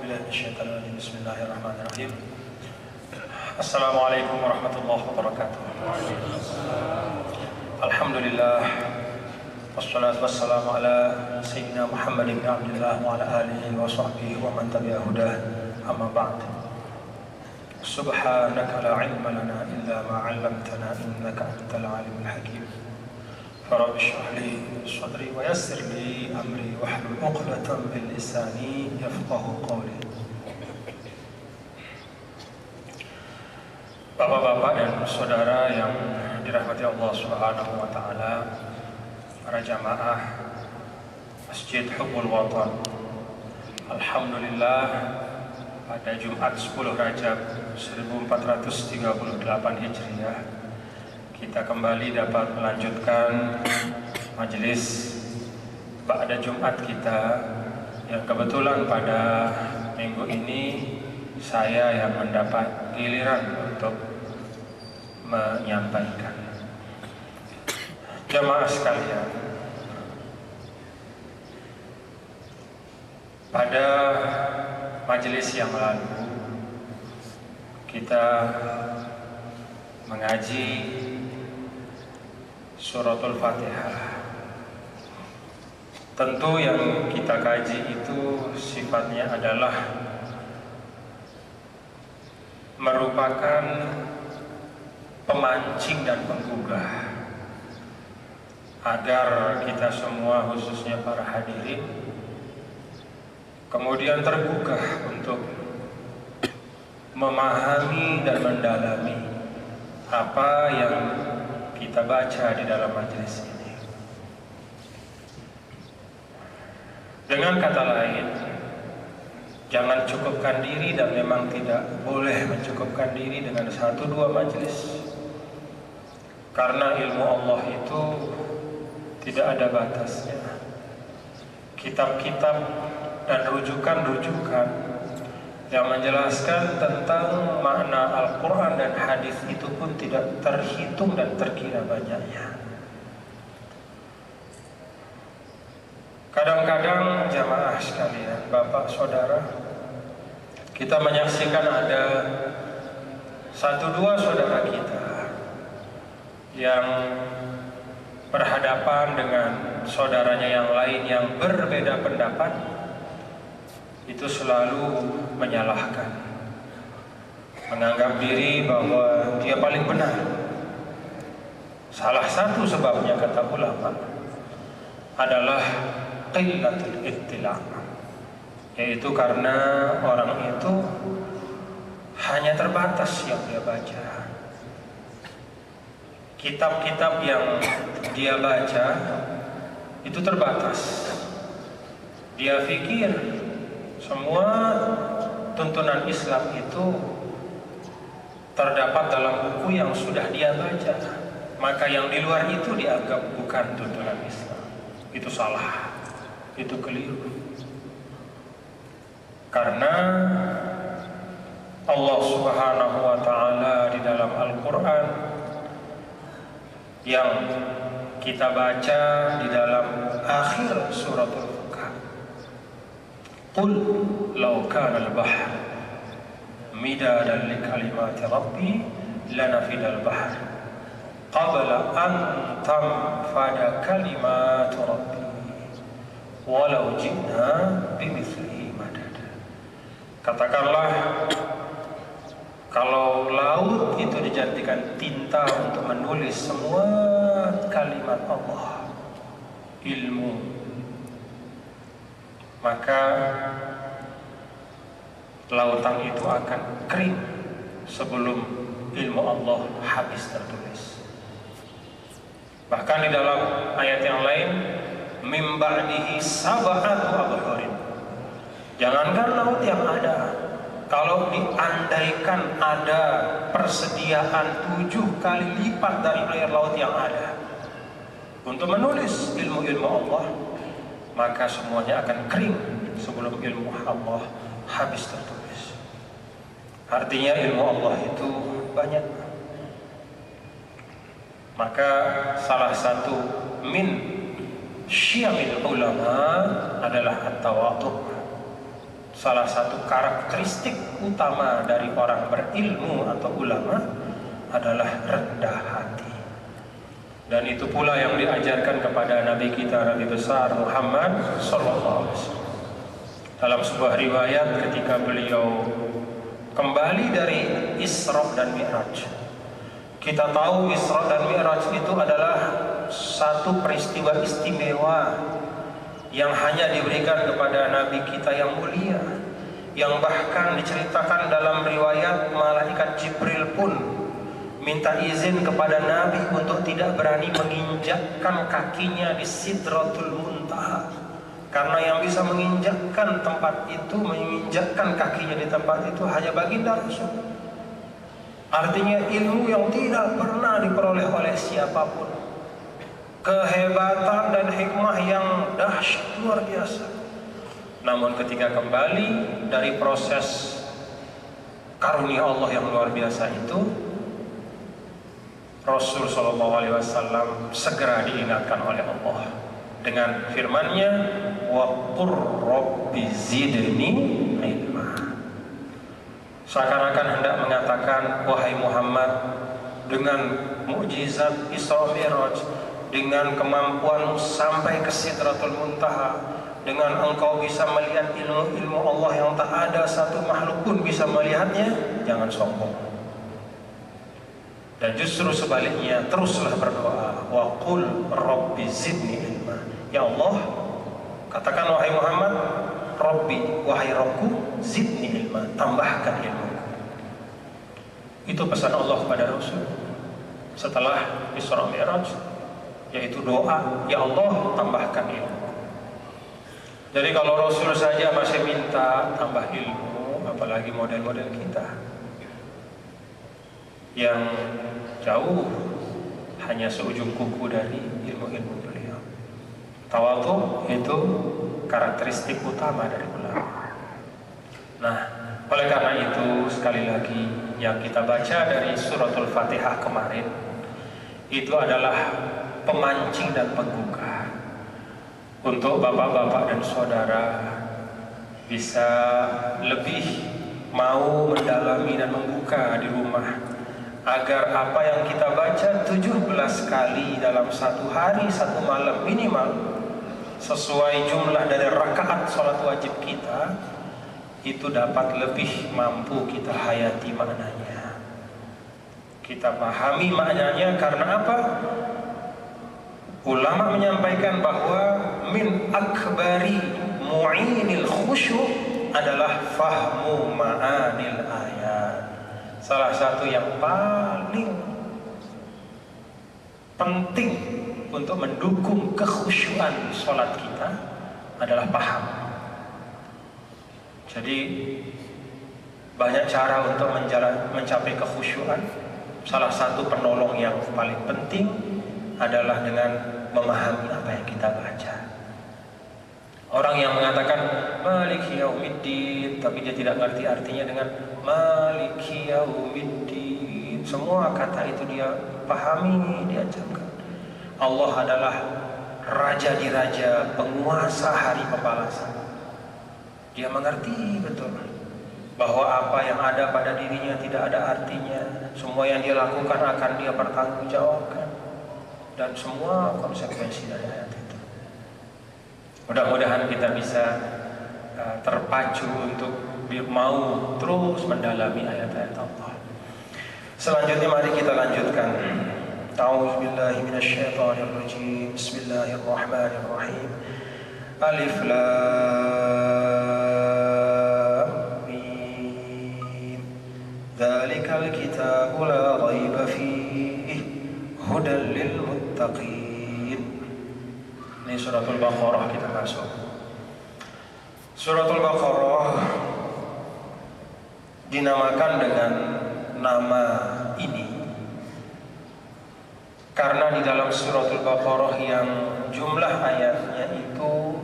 billahi minasyaitonir rajim. Bismillahirrahmanirrahim. Assalamualaikum warahmatullahi wabarakatuh. Alhamdulillah, wassalatu wassalamu ala sayyidina Muhammad ibn Abdullah wa ala alihi wa sahbihi wa man tabi'a hudah. Amma ba'd. Subhanaka la ilma lana illa ma 'allamtana innaka antal alimul hakim. Rabbi shrah li sadri wa yassir li amri wahlul 'uqdatam min lisani yafqahu qawli. Bapak-bapak dan saudara yang dirahmati Allah Subhanahu wa taala, para jamaah Masjid Hubbul Watan. Alhamdulillah, pada Jumat 10 Rajab 1438 Hijriah kita kembali dapat melanjutkan majelis pada Jumat kita yang kebetulan pada minggu ini saya yang mendapat giliran untuk menyampaikan. Jamaah sekalian, pada majelis yang lalu kita mengaji Suratul Fatihah. Tentu yang kita kaji itu sifatnya adalah merupakan pemancing dan penggugah agar kita semua, khususnya para hadirin, kemudian tergugah untuk memahami dan mendalami apa yang kita baca di dalam majelis ini. Dengan kata lain, jangan cukupkan diri, dan memang tidak boleh mencukupkan diri dengan 1-2 majelis, karena ilmu Allah itu tidak ada batasnya. Kitab-kitab dan rujukan-rujukan yang menjelaskan tentang makna Al-Quran dan hadis itu pun tidak terhitung dan terkira banyaknya. Kadang-kadang jamaah sekalian, bapak saudara, kita menyaksikan ada 1-2 saudara kita yang berhadapan dengan saudaranya yang lain yang berbeda pendapat, itu selalu menyalahkan, menganggap diri bahwa dia paling benar. Salah satu sebabnya, kata ulama, adalah qillatul ittila', yaitu karena orang itu hanya terbatas yang dia baca. Kitab-kitab yang dia baca itu terbatas. Dia pikir semua tuntunan Islam itu terdapat dalam buku yang sudah dia baca, maka yang di luar itu dianggap bukan tuntunan Islam. Itu salah, itu keliru. Karena Allah Subhanahu wa taala di dalam Al-Quran yang kita baca di dalam akhir suratul Qul law kana al-bahr midadan li kalimati rabbi lanafida al-bahr qabla an tanfada kalimatu rabbi walau ji'na bimithlihi madada. Katakanlah, kalau laut itu dijadikan tinta untuk menulis semua kalimat Allah, ilmu, maka lautan itu akan kering sebelum ilmu Allah habis tertulis. Bahkan di dalam ayat yang lain, mim ba'dihi sab'atu abhurin. Jangankan laut yang ada, kalau diandaikan ada persediaan 7 kali lipat dari air laut yang ada untuk menulis ilmu-ilmu Allah, maka semuanya akan kering sebelum ilmu Allah habis tertulis. Artinya ilmu Allah itu banyak. Maka salah satu min syamil ulama adalah at-tawadhu, salah satu karakteristik utama dari orang berilmu atau ulama adalah rendah hati. Dan itu pula yang diajarkan kepada Nabi kita, Nabi besar Muhammad SAW. Dalam sebuah riwayat ketika beliau kembali dari Isra dan Mi'raj. Kita tahu Isra dan Mi'raj itu adalah satu peristiwa istimewa yang hanya diberikan kepada Nabi kita yang mulia, yang bahkan diceritakan dalam riwayat malaikat Jibril pun minta izin kepada Nabi untuk tidak berani menginjakkan kakinya di Sidratul Muntaha, karena yang bisa menginjakkan tempat itu, menginjakkan kakinya di tempat itu hanya baginda Rasul. Artinya ilmu yang tidak pernah diperoleh oleh siapapun, kehebatan dan hikmah yang dahsyat luar biasa. Namun ketika kembali dari proses karunia Allah yang luar biasa itu, Rasul SAW segera diingatkan oleh Allah dengan firman-Nya, wa qur rabbi zidni ilma. Seakan-akan hendak mengatakan, wahai Muhammad, dengan mukjizat Isra Mi'raj, dengan kemampuanmu sampai ke Sidratul Muntaha, dengan engkau bisa melihat ilmu-ilmu Allah yang tak ada satu makhluk pun bisa melihatnya, jangan sombong. Dan justru sebaliknya, teruslah berdoa, wa qul rabbi zidni ilma. Ya Allah, katakan wahai Muhammad, Rabbi, wahai Rabbku, zidni ilma, tambahkan ilmu. Itu pesan Allah kepada Rasul setelah Isra Mi'raj, yaitu doa, ya Allah, tambahkan ilmu. Jadi kalau Rasul saja masih minta tambah ilmu, apalagi model-model kita yang jauh hanya seujung kuku dari ilmu-ilmu beliau. Tawadhu itu karakteristik utama dari ulama. Nah, oleh karena itu sekali lagi yang kita baca dari suratul Fatihah kemarin itu adalah pemancing dan penggugah untuk bapak-bapak dan saudara bisa lebih mau mendalami dan membuka di rumah, agar apa yang kita baca 17 kali dalam satu hari, satu malam minimal, sesuai jumlah dari rakaat sholat wajib kita, itu dapat lebih mampu kita hayati maknanya, kita pahami maknanya. Karena apa? Ulama menyampaikan bahwa min akbari mu'inil khusyuk adalah fahmu ma'anil ayat. Salah satu yang paling penting untuk mendukung kekhusyuan sholat kita adalah paham. Jadi banyak cara untuk mencapai kekhusyuan. Salah satu penolong yang paling penting adalah dengan memahami apa yang kita baca. Orang yang mengatakan Maliki Yaumiddin tapi dia tidak ngerti artinya dengan Maliki Yaumiddin, semua kata itu dia pahami, dia camkan. Allah adalah raja di raja, penguasa hari pembalasan. Dia mengerti betul bahwa apa yang ada pada dirinya tidak ada artinya. Semua yang dia lakukan akan dia pertanggungjawabkan, dan semua konsekuensi dari ayat itu. Mudah-mudahan kita bisa terpacu untuk mau terus mendalami ayat-ayat Allah. Selanjutnya mari kita lanjutkan. A'udzubillahi minasyaitonirrajim. Bismillahirrahmanirrahim. Alif Lam Mim. Dzalikal kitabu la raiba fihi hudan lil muttaqin. Ini suratul Baqarah kita masuk. Suratul Baqarah dinamakan dengan nama ini karena di dalam suratul Baqarah yang jumlah ayatnya itu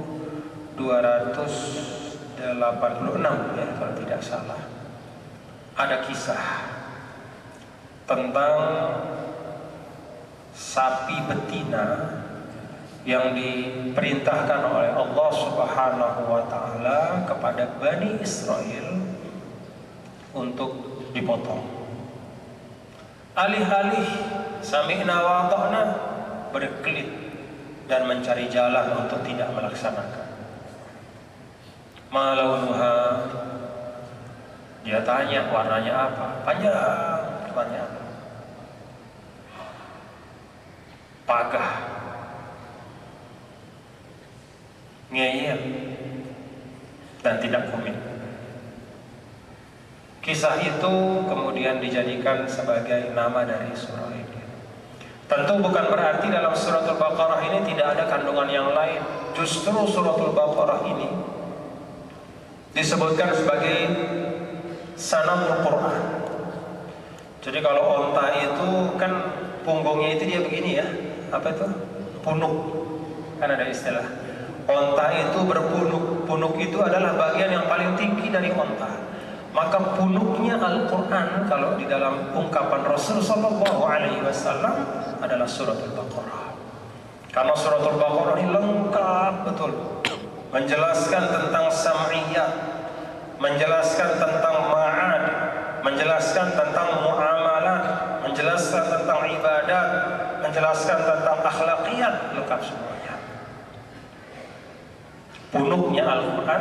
286 ya kalau tidak salah, ada kisah tentang sapi betina yang diperintahkan oleh Allah Subhanahu wa taala kepada Bani Israel untuk dipotong. Alih-alih sami'na wa ata'na, berkelit dan mencari jalan untuk tidak melaksanakan. Ma launuha, dia tanya warnanya apa? Panjang pertanyaan. Pagah, ngeyel, dan tidak komit. Kisah itu kemudian dijadikan sebagai nama dari surah ini. Tentu bukan berarti dalam suratul Baqarah ini tidak ada kandungan yang lain. Justru suratul Baqarah ini disebutkan sebagai sanamul Quran. Jadi kalau onta itu kan punggungnya itu dia begini ya, apa itu? Punuk. Kan ada istilah. Onta itu berpunuk. Punuk itu adalah bagian yang paling tinggi dari onta. Maka punuknya Al-Quran kalau di dalam ungkapan Rasul Sallallahu Alaihi Wasallam adalah suratul Baqarah. Karena suratul Baqarah ini lengkap betul, menjelaskan tentang sam'iyah, menjelaskan tentang ma'ad, menjelaskan tentang muamalah, menjelaskan tentang ibadat, menjelaskan tentang akhlakiyat, lengkap semuanya. Punuknya Al-Quran,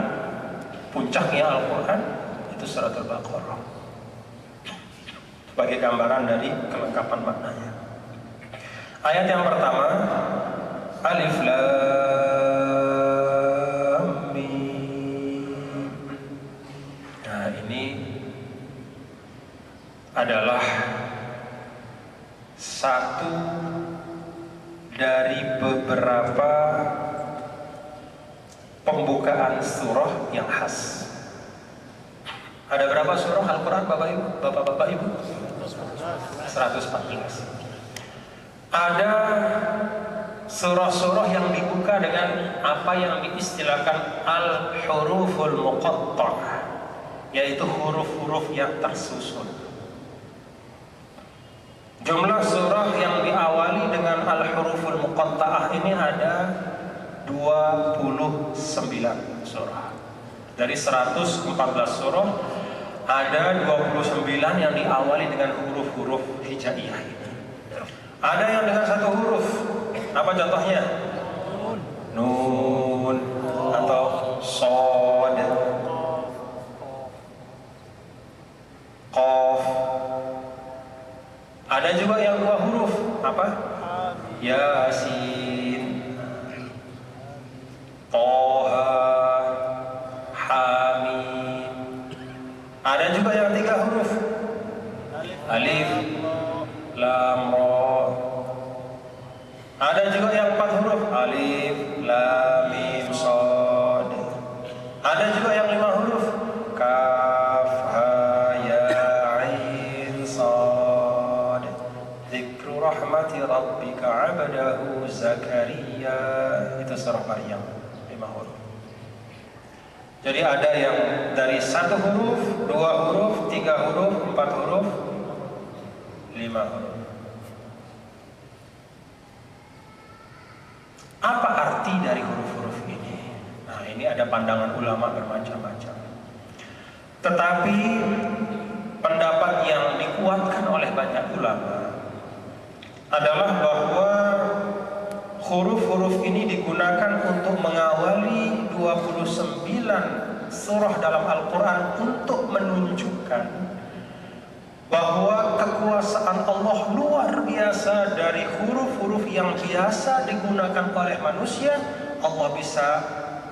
puncaknya Al-Quran, itu suratul Baqarah sebagai gambaran dari kelengkapan maknanya. Ayat yang pertama, Alif Lam Mim. Nah, ini adalah satu dari beberapa pembukaan surah yang khas. Ada berapa surah Al-Quran Bapak Ibu? 114. Ada surah-surah yang dibuka dengan apa yang diistilahkan al-huruful muqatta'ah, yaitu huruf-huruf yang tersusun. Jumlah surah yang diawali dengan al-huruful muqatta'ah ini ada 29 surah. Dari 114 surah ada 29 yang diawali dengan huruf-huruf hijaiyah ini. Ada yang dengan satu huruf. Apa contohnya? Nun atau Shad, Qaf. Ada juga yang dua huruf. Apa? Yasin, Toha, Hamim. Ada juga yang tiga huruf. Alif, Lam, Ra. Ada juga yang empat huruf. Alif, Lam, Mim, Shad. Ada juga yang lima huruf. Kaf, Ha, Ya, Ain, Shad. Dzikru rahmati rabbika 'abdahu Zakaria. Itu surah Maryam, 5 huruf. Jadi ada yang dari 1 huruf, 2 huruf, 3 huruf, 4 huruf, 5 huruf. Apa arti dari huruf-huruf ini? Nah, ini ada pandangan ulama bermacam-macam. Tetapi pendapat yang dikuatkan oleh banyak ulama adalah bahwa huruf-huruf ini digunakan untuk mengawali 29 surah dalam Al-Quran untuk menunjukkan bahwa kekuasaan Allah luar biasa. Dari huruf-huruf yang biasa digunakan oleh manusia, Allah bisa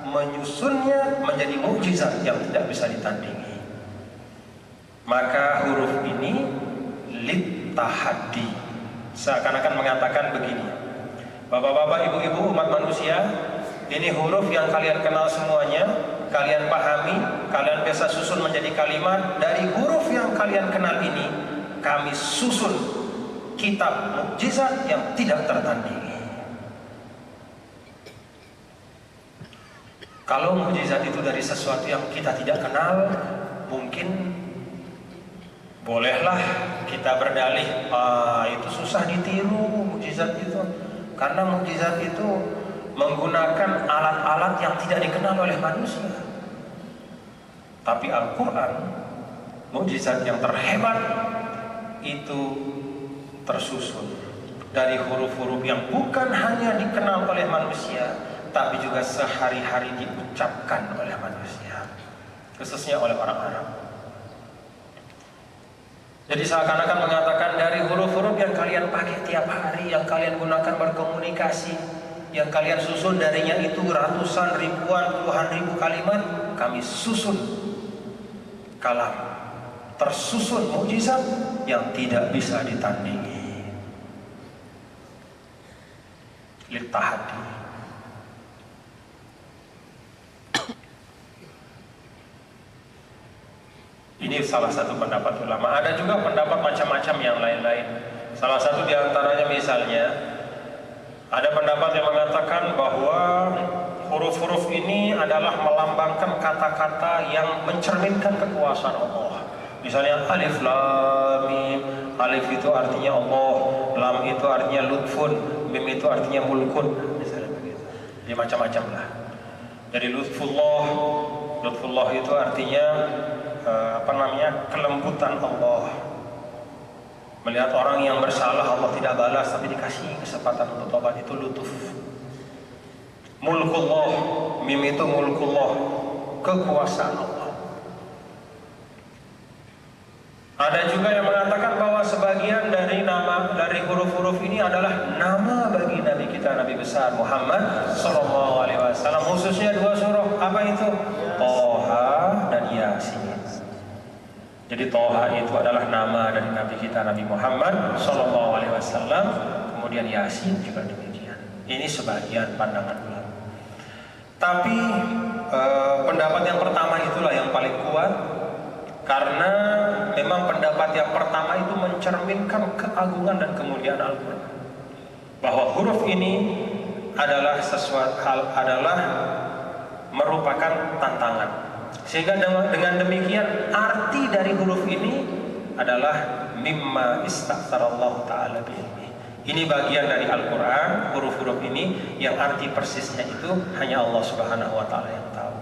menyusunnya menjadi mukjizat yang tidak bisa ditandingi. Maka huruf ini lit tahaddi, seakan-akan mengatakan begini: Bapak-bapak, ibu-ibu umat manusia, ini huruf yang kalian kenal semuanya, kalian pahami, kalian biasa susun menjadi kalimat. Dari huruf yang kalian kenal ini, kami susun kitab mukjizat yang tidak tertandingi. Kalau mukjizat itu dari sesuatu yang kita tidak kenal, mungkin bolehlah kita berdalih, itu susah ditiru mukjizat itu. Karena mukjizat itu menggunakan alat-alat yang tidak dikenal oleh manusia. Tapi Al-Quran, mukjizat yang terhebat, itu tersusun dari huruf-huruf yang bukan hanya dikenal oleh manusia, tapi juga sehari-hari diucapkan oleh manusia, khususnya oleh orang Arab. Jadi seakan-akan mengatakan dari huruf-huruf yang kalian pakai tiap hari, yang kalian gunakan berkomunikasi, yang kalian susun darinya itu ratusan, ribuan, puluhan ribu kalimat, kami susun kalam, tersusun mukjizat yang tidak bisa ditandingi. Litahadi. Ini salah satu pendapat ulama. Ada juga pendapat macam-macam yang lain-lain. Salah satu diantaranya misalnya, ada pendapat yang mengatakan bahwa huruf-huruf ini adalah melambangkan kata-kata yang mencerminkan kekuasaan Allah. Misalnya alif lam mim. Alif itu artinya Allah, lam itu artinya lutfun, mim itu artinya mulkun, misalnya begitu. Jadi macam-macam lah. Jadi lutfullah itu artinya kelembutan Allah. Melihat orang yang bersalah Allah tidak balas tapi dikasih kesempatan untuk tobat, itu lutuf. Mulkullah, mim itu mulkullah, kekuasaan Allah. Ada juga yang mengatakan bahwa sebagian dari huruf-huruf ini adalah nama bagi Nabi kita, Nabi besar Muhammad Sallallahu Alaihi Wasallam, khususnya 2 surah. Apa itu? Toha dan Yasin. Jadi Toha itu adalah nama dari Nabi kita, Nabi Muhammad Sallallahu Alaihi Wasallam. Kemudian Yasin juga demikian. Ini sebagian pandangan ulama. Tapi pendapat yang pertama itulah yang paling kuat, karena memang pendapat yang pertama itu mencerminkan keagungan dan kemuliaan Al-Quran, bahwa huruf ini adalah merupakan tantangan. Sehingga dengan demikian arti dari huruf ini adalah mimma istaghfarallahu ta'ala bi'ilmi. Ini bagian dari Al-Quran, huruf-huruf ini yang arti persisnya itu hanya Allah Subhanahu wa ta'ala yang tahu.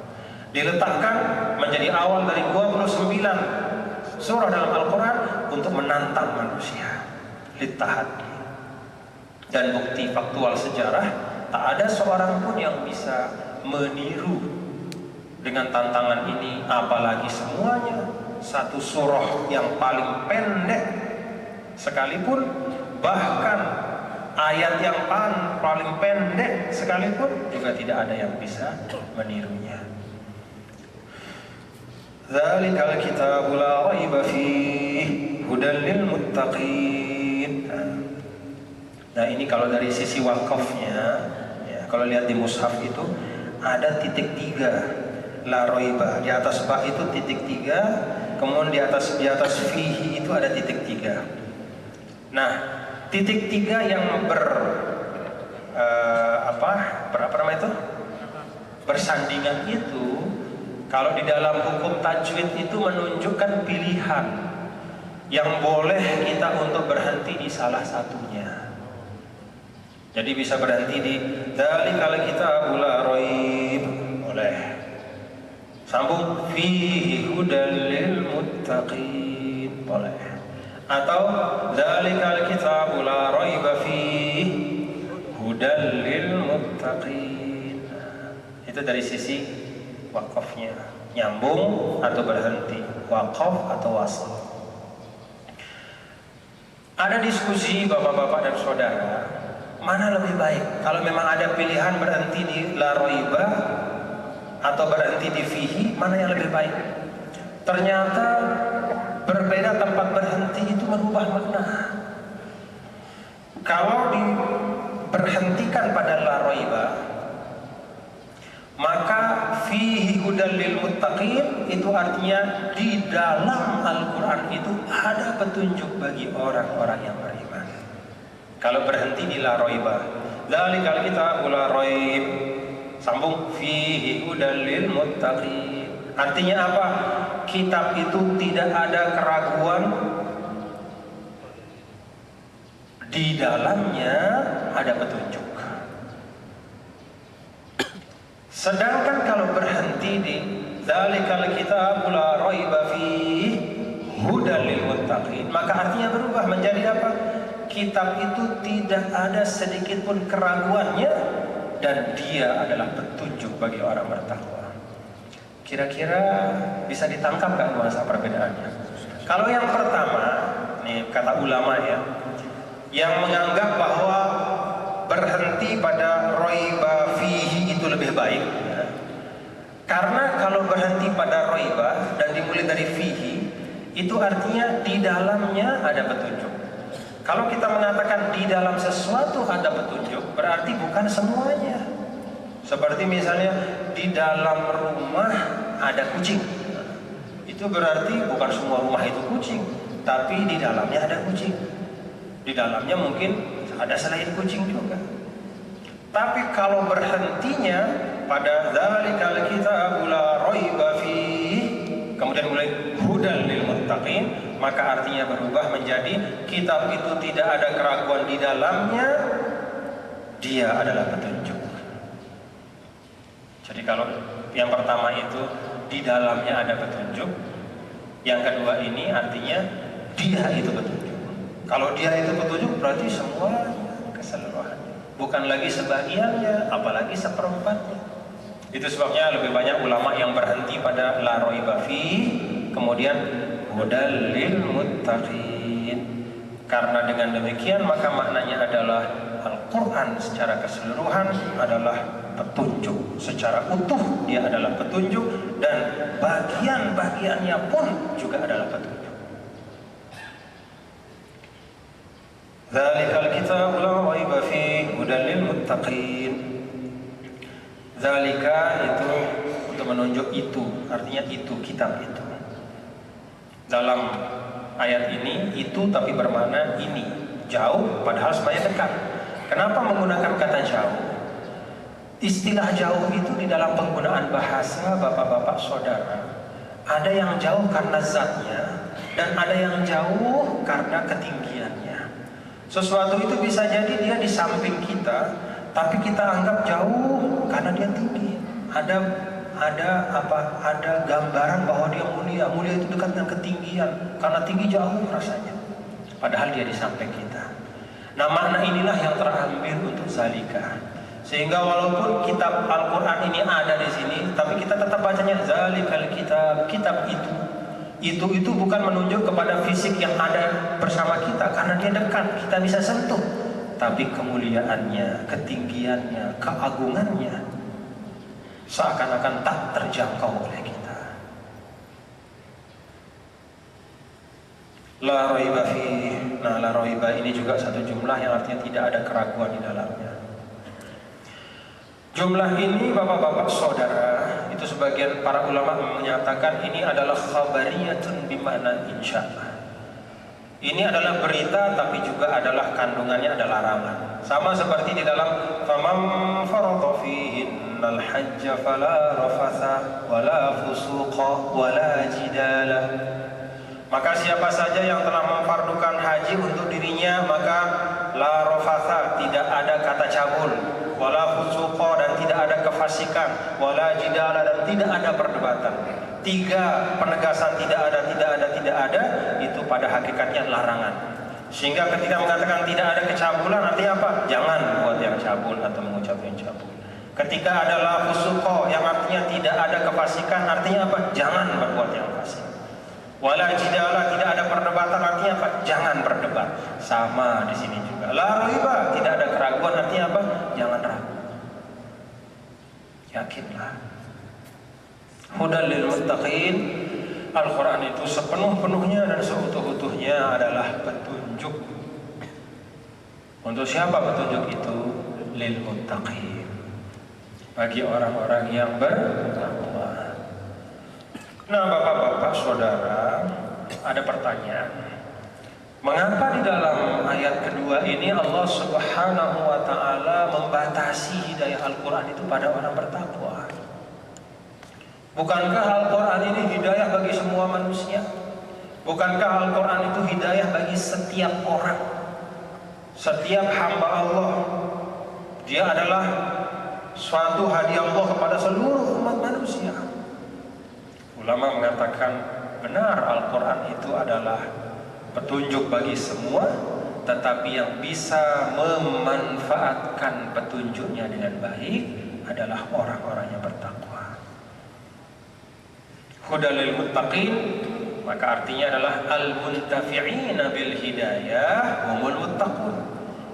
Diletakkan menjadi awal dari 29 surah dalam Al-Quran untuk menantang manusia, litahadi. Dan bukti faktual sejarah, tak ada seorang pun yang bisa meniru dengan tantangan ini, apalagi semuanya satu surah yang paling pendek sekalipun, bahkan ayat yang paling pendek sekalipun juga tidak ada yang bisa menirunya. Dzalikal kitabu la raiba fihi hudan lil muttaqin. Nah, ini kalau dari sisi wakafnya, ya, kalau lihat di mushaf itu ada titik 3, la raiba. Di atas ba itu titik 3, kemudian di atas fihi itu ada titik 3. Nah, titik 3 yang bersandingan itu, kalau di dalam hukum tajwid itu menunjukkan pilihan yang boleh kita untuk berhenti di salah satunya. Jadi bisa berhenti di dzalikal kitabu la raib, boleh. Sambung fihi hudal lil muttaqin, boleh. Atau dzalikal kitabu la raiba fihi hudal lil muttaqin. Itu dari sisi wakafnya, nyambung atau berhenti, wakaf atau wasal. Ada diskusi bapak-bapak dan saudara, mana lebih baik? Kalau memang ada pilihan berhenti di la raiba atau berhenti di fihi, mana yang lebih baik? Ternyata berbeda tempat berhenti itu merubah makna. Kalau diberhentikan pada la raiba, maka fihi hudal lil muttaqin itu artinya di dalam Al-Quran itu ada petunjuk bagi orang-orang yang beriman. Kalau berhenti di la raiba, dzalikal kitabu la raib, sambung fihi hudal lil muttaqin, artinya apa? Kitab itu tidak ada keraguan, di dalamnya ada petunjuk. Sedangkan kalau berhenti di dzalikal kitabul la raiba fihi hudal lil muttaqin, maka artinya berubah menjadi apa? Kitab itu tidak ada sedikit pun keraguannya dan dia adalah petunjuk bagi orang bertakwa. Kira-kira bisa ditangkap nggak nuansa perbedaannya? Kalau yang pertama, nih kata ulama ya, yang menganggap bahwa berhenti pada raiba fihi itu lebih baik ya. Karena kalau berhenti pada raiba dan dimulai dari fihi, itu artinya di dalamnya ada petunjuk. Kalau kita mengatakan di dalam sesuatu ada petunjuk, berarti bukan semuanya. Seperti misalnya di dalam rumah ada kucing, itu berarti bukan semua rumah itu kucing, tapi di dalamnya ada kucing. Di dalamnya mungkin ada selain kucing juga. Tapi kalau berhentinya pada dzalikal kitabul la raiba fihi, kemudian mulai hudal lil muttaqin, maka artinya berubah menjadi kitab itu tidak ada keraguan di dalamnya, dia adalah petunjuk. Jadi kalau yang pertama itu di dalamnya ada petunjuk, yang kedua ini artinya dia itu petunjuk. Kalau dia itu petunjuk berarti semua keseluruhannya, bukan lagi sebagiannya, apalagi seperempatnya. Itu sebabnya lebih banyak ulama yang berhenti pada la raiba fihi, kemudian hudal lil muttaqin. Karena dengan demikian maka maknanya adalah Al-Quran secara keseluruhan adalah petunjuk, secara utuh dia adalah petunjuk, dan bagian-bagiannya pun juga adalah petunjuk. Dzalikal kitabul la raiba fihi hudal lil muttaqin. Dzalika itu untuk menunjuk itu, artinya itu, kitab itu. Dalam ayat ini itu tapi bermakna ini, jauh padahal sebenarnya dekat. Kenapa menggunakan kata jauh? Istilah jauh itu di dalam penggunaan bahasa bapak-bapak saudara, ada yang jauh karena zatnya dan ada yang jauh karena ketinggiannya. Sesuatu itu bisa jadi dia di samping kita, tapi kita anggap jauh karena dia tinggi. Ada gambaran bahwa dia mulia. Mulia itu dekat dengan ketinggian, karena tinggi jauh rasanya, padahal dia di samping kita. Nah, makna inilah yang terambil untuk zalika. Sehingga walaupun kitab Al-Quran ini ada di sini, tapi kita tetap bacanya zalikal kitab, kitab itu. Itu bukan menunjuk kepada fisik yang ada bersama kita, karena dia dekat, kita bisa sentuh. Tapi kemuliaannya, ketinggiannya, keagungannya seakan-akan tak terjangkau oleh kita. La raiba fihi. Nah, la raiba ini juga satu jumlah yang artinya tidak ada keraguan di dalamnya. Jumlah ini bapak-bapak saudara, itu sebagian para ulama menyatakan ini adalah khabariyatun bimakna insya'Allah. Ini adalah berita tapi juga adalah kandungannya ada larangan. Sama seperti di dalam famam farada fihinnal hajja fala rafatha wala fusuqa wala jidala. Maka siapa saja yang telah memfardukan haji untuk dirinya, maka la rafatha, tidak ada kata cabul, wala fusuqa, dan tidak ada kefasikan, wala jidala, dan tidak ada perdebatan. Tiga penegasan tidak ada itu pada hakikatnya larangan. Sehingga ketika mengatakan tidak ada kecabulan, artinya apa? Jangan buat yang cabul atau mengucap yang cabul. Ketika ada la fusuqa yang artinya tidak ada kefasikan, artinya apa? Jangan berbuat yang fasik. Wala jidala, tidak ada perdebatan, artinya apa? Jangan berdebat. Sama di sini juga. La raiba, tidak ada keraguan, artinya apa? Jangan ragu. Yakinlah. Hudal lil muttaqin. Al-Quran itu sepenuh-penuhnya dan seutuh-utuhnya adalah petunjuk. Untuk siapa petunjuk itu? Lil muttaqin, bagi orang-orang yang bertakwa. Nah, bapak-bapak saudara, ada pertanyaan. Mengapa di dalam ayat kedua ini Allah Subhanahu wa ta'ala membatasi hidayah Al-Quran itu pada orang bertakwa? Bukankah Al-Quran ini hidayah bagi semua manusia? Bukankah Al-Quran itu hidayah bagi setiap orang? Setiap hamba Allah, dia adalah suatu hadiah Allah kepada seluruh umat manusia. Ulama mengatakan benar, Al-Quran itu adalah petunjuk bagi semua, tetapi yang bisa memanfaatkan petunjuknya dengan baik adalah orang-orang yang bertakwa. Hudal lil muttaqin, maka artinya adalah al-muntafi'ina bil hidayah humul muttaqun.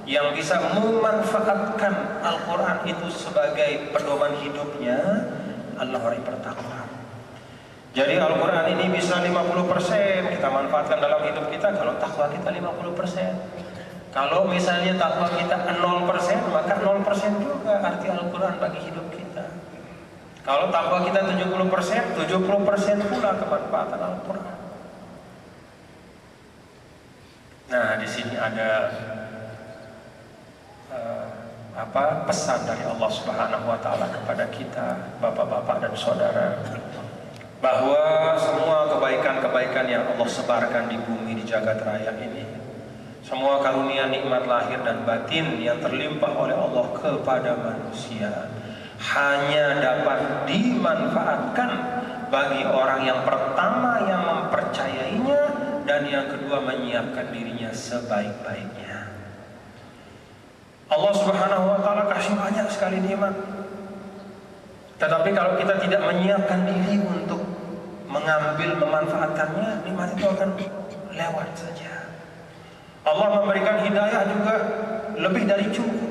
Yang bisa memanfaatkan Al-Quran itu sebagai pedoman hidupnya adalah orang yang bertakwa. Jadi Al-Quran ini bisa 50% kita manfaatkan dalam hidup kita kalau takwa kita 50%. Kalau misalnya takwa kita 0%, maka 0% juga arti Al-Quran bagi hidup kita. Kalau takwa kita 70%, 70% pula kemanfaatan Al-Quran. Nah, di sini ada pesan dari Allah Subhanahu wa taala kepada kita, bapak-bapak dan saudara, bahwa semua kebaikan-kebaikan yang Allah sebarkan di bumi, di jagat raya ini, semua karunia nikmat lahir dan batin yang terlimpah oleh Allah kepada manusia, hanya dapat dimanfaatkan bagi orang yang pertama yang mempercayainya dan yang kedua menyiapkan dirinya sebaik-baiknya. Allah Subhanahu wa taala kasih banyak sekali nikmat. Tetapi kalau kita tidak menyiapkan diri untuk mengambil, memanfaatkannya, nikmat itu akan lewat saja. Allah memberikan hidayah juga lebih dari cukup.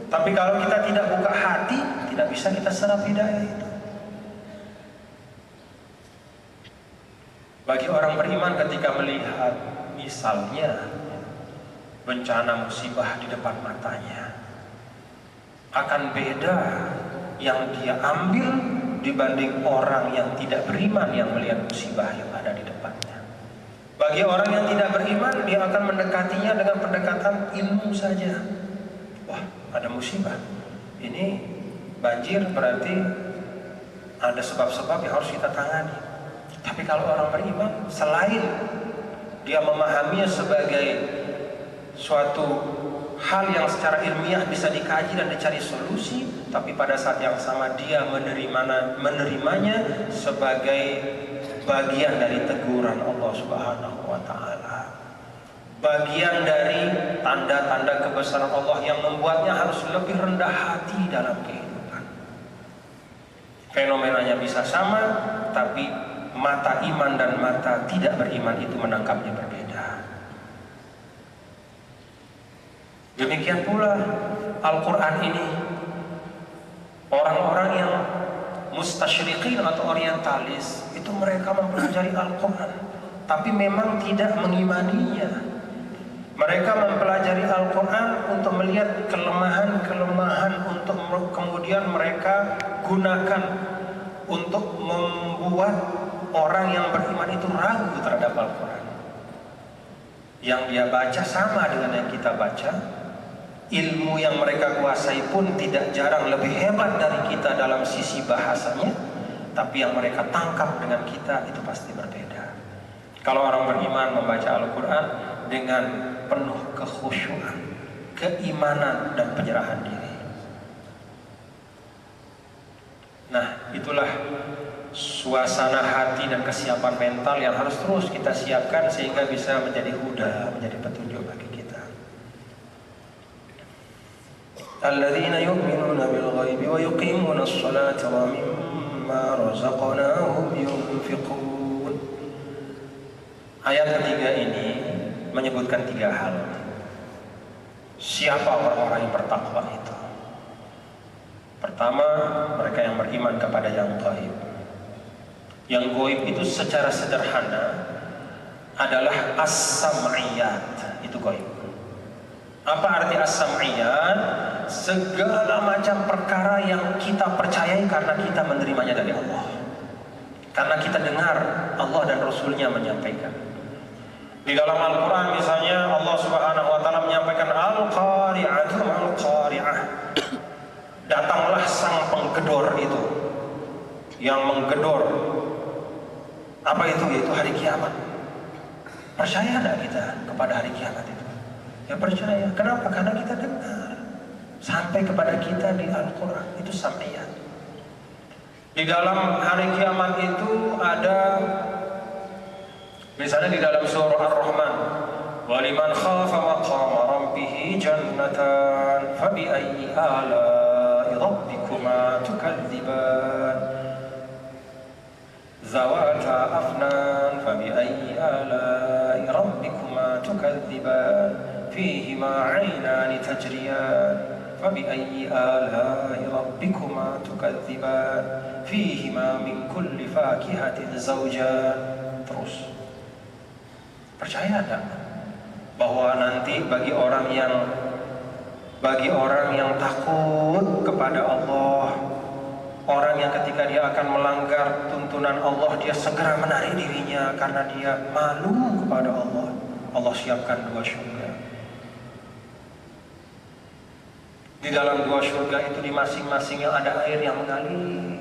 Tapi kalau kita tidak buka hati, tidak bisa kita serap hidayah itu. Bagi orang beriman ketika melihat misalnya bencana musibah di depan matanya, akan beda yang dia ambil dibanding orang yang tidak beriman yang melihat musibah yang ada di depannya. Bagi orang yang tidak beriman, dia akan mendekatinya dengan pendekatan ilmu saja. Wah, ada musibah, ini banjir, berarti ada sebab-sebab yang harus kita tangani. Tapi kalau orang beriman, selain dia memahaminya sebagai suatu hal yang secara ilmiah bisa dikaji dan dicari solusi, tapi pada saat yang sama dia menerimanya sebagai bagian dari teguran Allah Subhanahu wa taala, bagian dari tanda-tanda kebesaran Allah yang membuatnya harus lebih rendah hati dalam kehidupan. Fenomenanya bisa sama, tapi mata iman dan mata tidak beriman itu menangkapnya berbeda. Demikian pula Al-Quran ini, orang-orang yang mustasyriqin atau orientalis itu mereka mempelajari Al-Quran tapi memang tidak mengimaninya. Mereka mempelajari Al-Quran untuk melihat kelemahan-kelemahan, untuk kemudian mereka gunakan untuk membuat orang yang beriman itu ragu terhadap Al-Quran. Yang dia baca sama dengan yang kita baca, ilmu yang mereka kuasai pun tidak jarang lebih hebat dari kita dalam sisi bahasanya, tapi yang mereka tangkap dengan kita itu pasti berbeda. Kalau orang beriman membaca Al-Quran dengan penuh kekhusyuan, keimanan dan penyerahan diri. Nah, itulah suasana hati dan kesiapan mental yang harus terus kita siapkan sehingga bisa menjadi huda, menjadi petunjuk bagi kita. Alladzina yu'minuna bil ghaibi wa yuqimuna as-salata wa mimma razaqnahum yunfiqun. Ayat ketiga ini menyebutkan tiga hal. Siapa orang-orang yang bertakwa itu? Pertama, mereka yang beriman kepada yang gaib. Yang gaib itu secara sederhana adalah as-sam'iyat, itu gaib. Apa arti as-sam'iyat? Segala macam perkara yang kita percayai karena kita menerimanya dari Allah, karena kita dengar Allah dan Rasulnya menyampaikan. Di dalam Al-Quran misalnya Allah Subhanahu wa ta'ala menyampaikan Al-Qari'atu Al-Qari'ah, datanglah sang penggedor itu, yang menggedor. Apa itu? Yaitu hari kiamat. Percaya tidak kita kepada hari kiamat itu? Ya percaya. Kenapa? Karena kita dengar. sampai kepada kita di Al-Quran, itu sam'iyah. Di dalam hari kiamat itu ada, misalnya di dalam surah Ar-Rahman, waliman khafa maqama rabbih jannatan fabi'ayyi ala'i rabbikuma tukadziban zawata afnan fabi'ayyi ala'i rabbikuma tukadziban fihima 'ainani tajriyan fabi'ayyi ala'i rabbikuma tukadziban fihima min kulli fakihatin zawjan. Terus percaya tak bahwa nanti bagi orang yang takut kepada Allah, orang yang ketika dia akan melanggar tuntunan Allah, dia segera menarik dirinya karena dia malu kepada Allah, Allah siapkan 2 surga. Di dalam 2 surga itu di masing-masingnya ada air yang mengalir.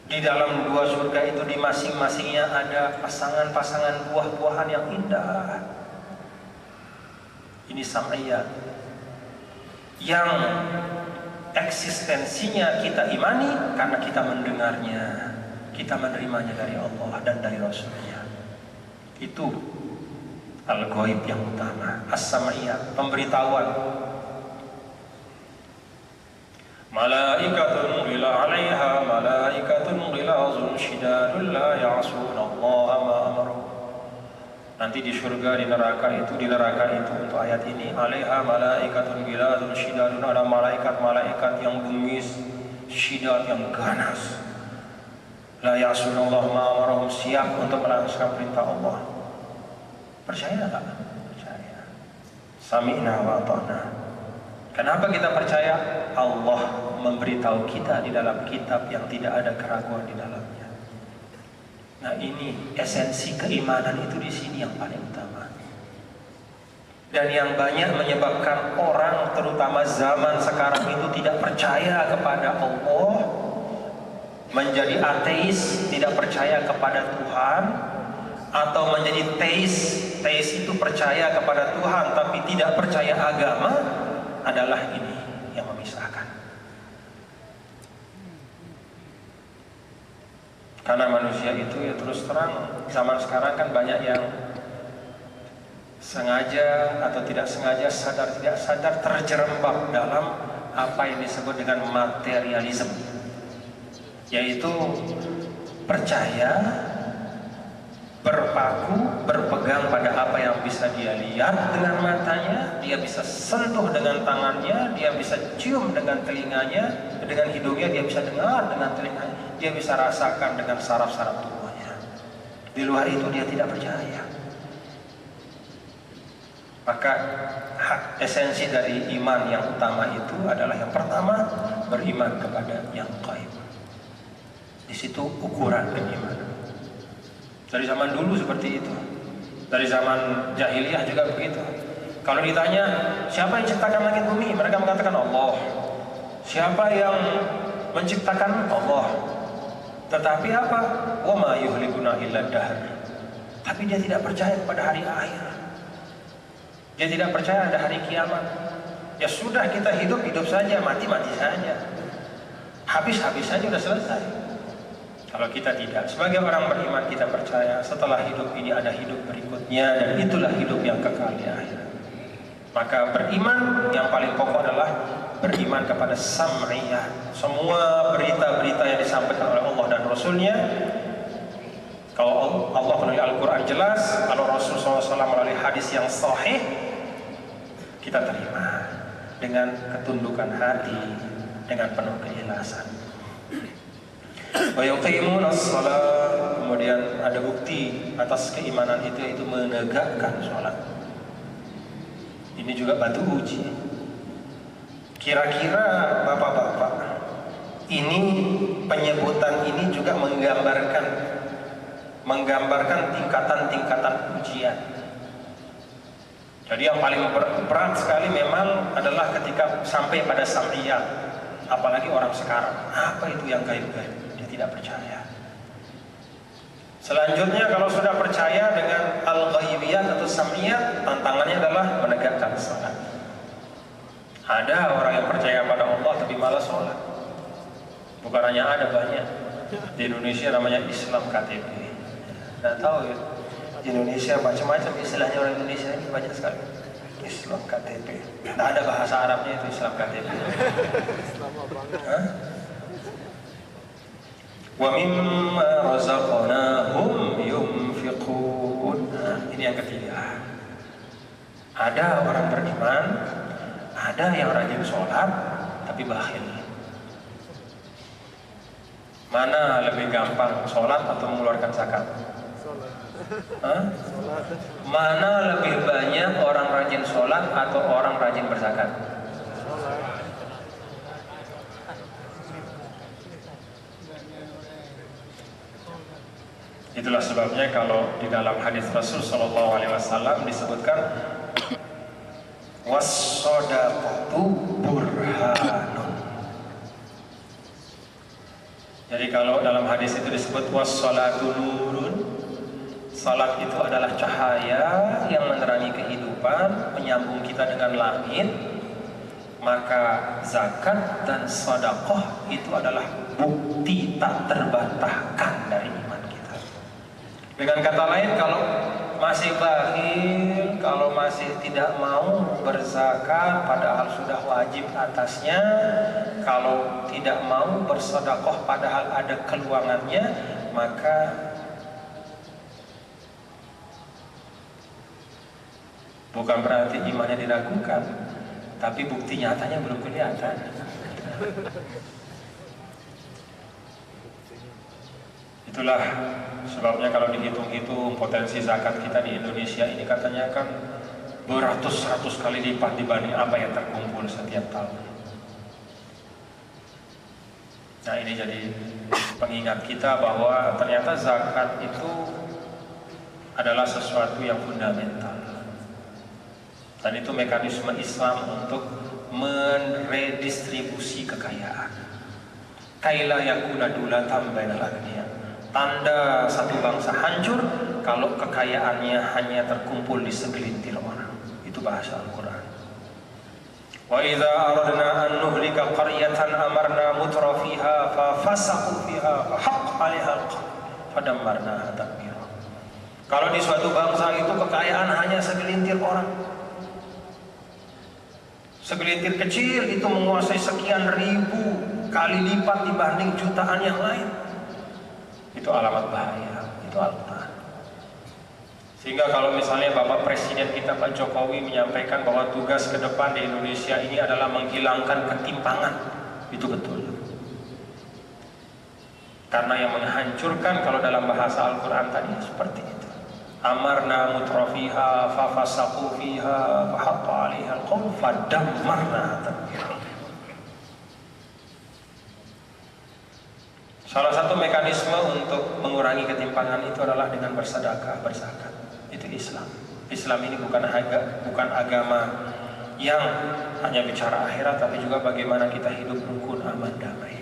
Di dalam 2 surga itu di masing-masingnya ada pasangan-pasangan buah-buahan yang indah. Ini sam'iyah yang eksistensinya kita imani karena kita mendengarnya, kita menerimanya dari Allah dan dari Rasulnya. Itu al-ghaib yang utama, as-sam'iyah, pemberitahuan. Malaikatun ila 'alaiha malaikatun ghilazun shidadun la ya'suna Allah ma amaru. Nanti di surga, di neraka itu untuk ayat ini, 'alaiha malaikatun ghilazun shidadun, ada malaikat-malaikat yang bengis, shidad yang ganas. La ya'suna Allah ma amaru, siap untuk melaksanakan perintah Allah. Percaya tak? Percaya. Sami'na wa ata'na. Kenapa kita percaya? Allah memberitahu kita di dalam kitab yang tidak ada keraguan di dalamnya. Nah, ini esensi keimanan itu di sini yang paling utama. Dan yang banyak menyebabkan orang, terutama zaman sekarang itu, tidak percaya kepada Allah, menjadi ateis, tidak percaya kepada Tuhan, atau menjadi teis. Teis itu percaya kepada Tuhan tapi tidak percaya agama, adalah ini yang memisahkan. Karena manusia itu ya terus terang, zaman sekarang kan banyak yang sengaja atau tidak sengaja, sadar tidak sadar terjerembab dalam apa yang disebut dengan materialisme, yaitu percaya, berpaku, berpegang pada apa yang bisa dia lihat dengan matanya, dia bisa sentuh dengan tangannya, dia bisa cium dengan telinganya, dengan hidungnya dia bisa dengar dengan telinganya, dia bisa rasakan dengan saraf-saraf tubuhnya. Di luar itu dia tidak percaya. Maka esensi dari iman yang utama itu adalah yang pertama, beriman kepada yang gaib. Di situ ukuran keimanan. Dari zaman dulu seperti itu, dari zaman jahiliyah juga begitu. Kalau ditanya siapa yang menciptakan langit bumi, mereka mengatakan Allah. Siapa yang menciptakan? Allah. Tetapi apa? Wa ma yuhlikuna illa dahr. Tapi dia tidak percaya kepada hari akhir. Dia tidak percaya ada hari kiamat. Ya sudah, kita hidup saja, mati saja. Habis saja, sudah selesai. Kalau kita tidak, sebagai orang beriman kita percaya setelah hidup ini ada hidup berikutnya, dan itulah hidup yang kekal di akhirat. Maka beriman yang paling pokok adalah beriman kepada sam'iyah. Semua berita-berita yang disampaikan oleh Allah dan Rasulnya, kalau Allah melalui Al-Quran jelas, kalau Rasul SAW melalui hadis yang sahih, kita terima dengan ketundukan hati, dengan penuh keikhlasan. Wa yuqimuna shalah, kemudian ada bukti atas keimanan itu, yaitu menegakkan sholat. Ini juga batu uji. Kira-kira bapak-bapak, ini penyebutan ini juga menggambarkan tingkatan-tingkatan ujian. Jadi yang paling berat sekali memang adalah ketika sampai pada sam'iyah. Apalagi orang sekarang, apa itu yang gaib-gaib? Tidak percaya. Selanjutnya, kalau sudah percaya dengan al-ghaibiyat atau sam'iyat, tantangannya adalah menegakkan salat. Ada orang yang percaya pada Allah tapi malas sholat. Bukan hanya ada, banyak. Di Indonesia namanya Islam KTP. Nggak tahu ya. Di Indonesia macam-macam istilahnya, orang Indonesia ini banyak sekali. Islam KTP. Nggak ada bahasa Arabnya itu Islam KTP. Wa mimma razaqnahum yunfiqun. Ini yang ketiga. Ada orang beriman, ada yang rajin sholat tapi bakhil. Mana lebih gampang, sholat atau mengeluarkan zakat? Mana lebih banyak orang rajin sholat atau orang rajin berzakat? Itulah sebabnya kalau di dalam hadis Rasul Shallallahu Alaihi Wasallam disebutkan was-shadaqatu burhanun. Jadi kalau dalam hadis itu disebut was-shalatu nurun, salat itu adalah cahaya yang menerangi kehidupan, menyambung kita dengan langit. Maka zakat dan sedekah itu adalah bukti tak terbantahkan dari iman kita. Dengan kata lain, kalau masih bakhil, kalau masih tidak mau berzakat padahal sudah wajib atasnya, kalau tidak mau bersedekah padahal ada keluangannya, maka bukan berarti imannya diragukan, tapi bukti nyatanya belum kelihatan. Itulah sebabnya kalau dihitung-hitung potensi zakat kita di Indonesia ini katanya kan beratus-ratus kali lipat dibanding apa yang terkumpul setiap tahun. Nah, ini jadi pengingat kita bahwa ternyata zakat itu adalah sesuatu yang fundamental. Dan itu mekanisme Islam untuk meredistribusi kekayaan. Kaila yakuna dulatan bainal aghniyah. Tanda satu bangsa hancur kalau kekayaannya hanya terkumpul di segelintir orang. Itu bahasa Al-Quran. Wa idza aradna an nuhlika qaryatan amarna mutrafiha fa fasaqu fiha fa haqqa 'alaiha al-qawl fadammarnaha tadmira. Kalau di suatu bangsa itu kekayaan hanya segelintir orang, segelintir kecil itu menguasai sekian ribu kali lipat dibanding jutaan yang lain, itu alamat bahaya. Itu Al-Quran. Sehingga kalau misalnya Bapak Presiden kita Pak Jokowi menyampaikan bahwa tugas ke depan di Indonesia ini adalah menghilangkan ketimpangan, itu betul. Karena yang menghancurkan kalau dalam bahasa Al-Quran tadi seperti itu. Amarna mutrafiha fa fasaqu fiha fa haqqa 'alaiha al-qawl fadammarna tadmira. Salah satu mekanisme untuk mengurangi ketimpangan itu adalah dengan bersedekah, berzakat. Itu Islam. Islam ini bukan agama yang hanya bicara akhirat, tapi juga bagaimana kita hidup rukun, aman, damai.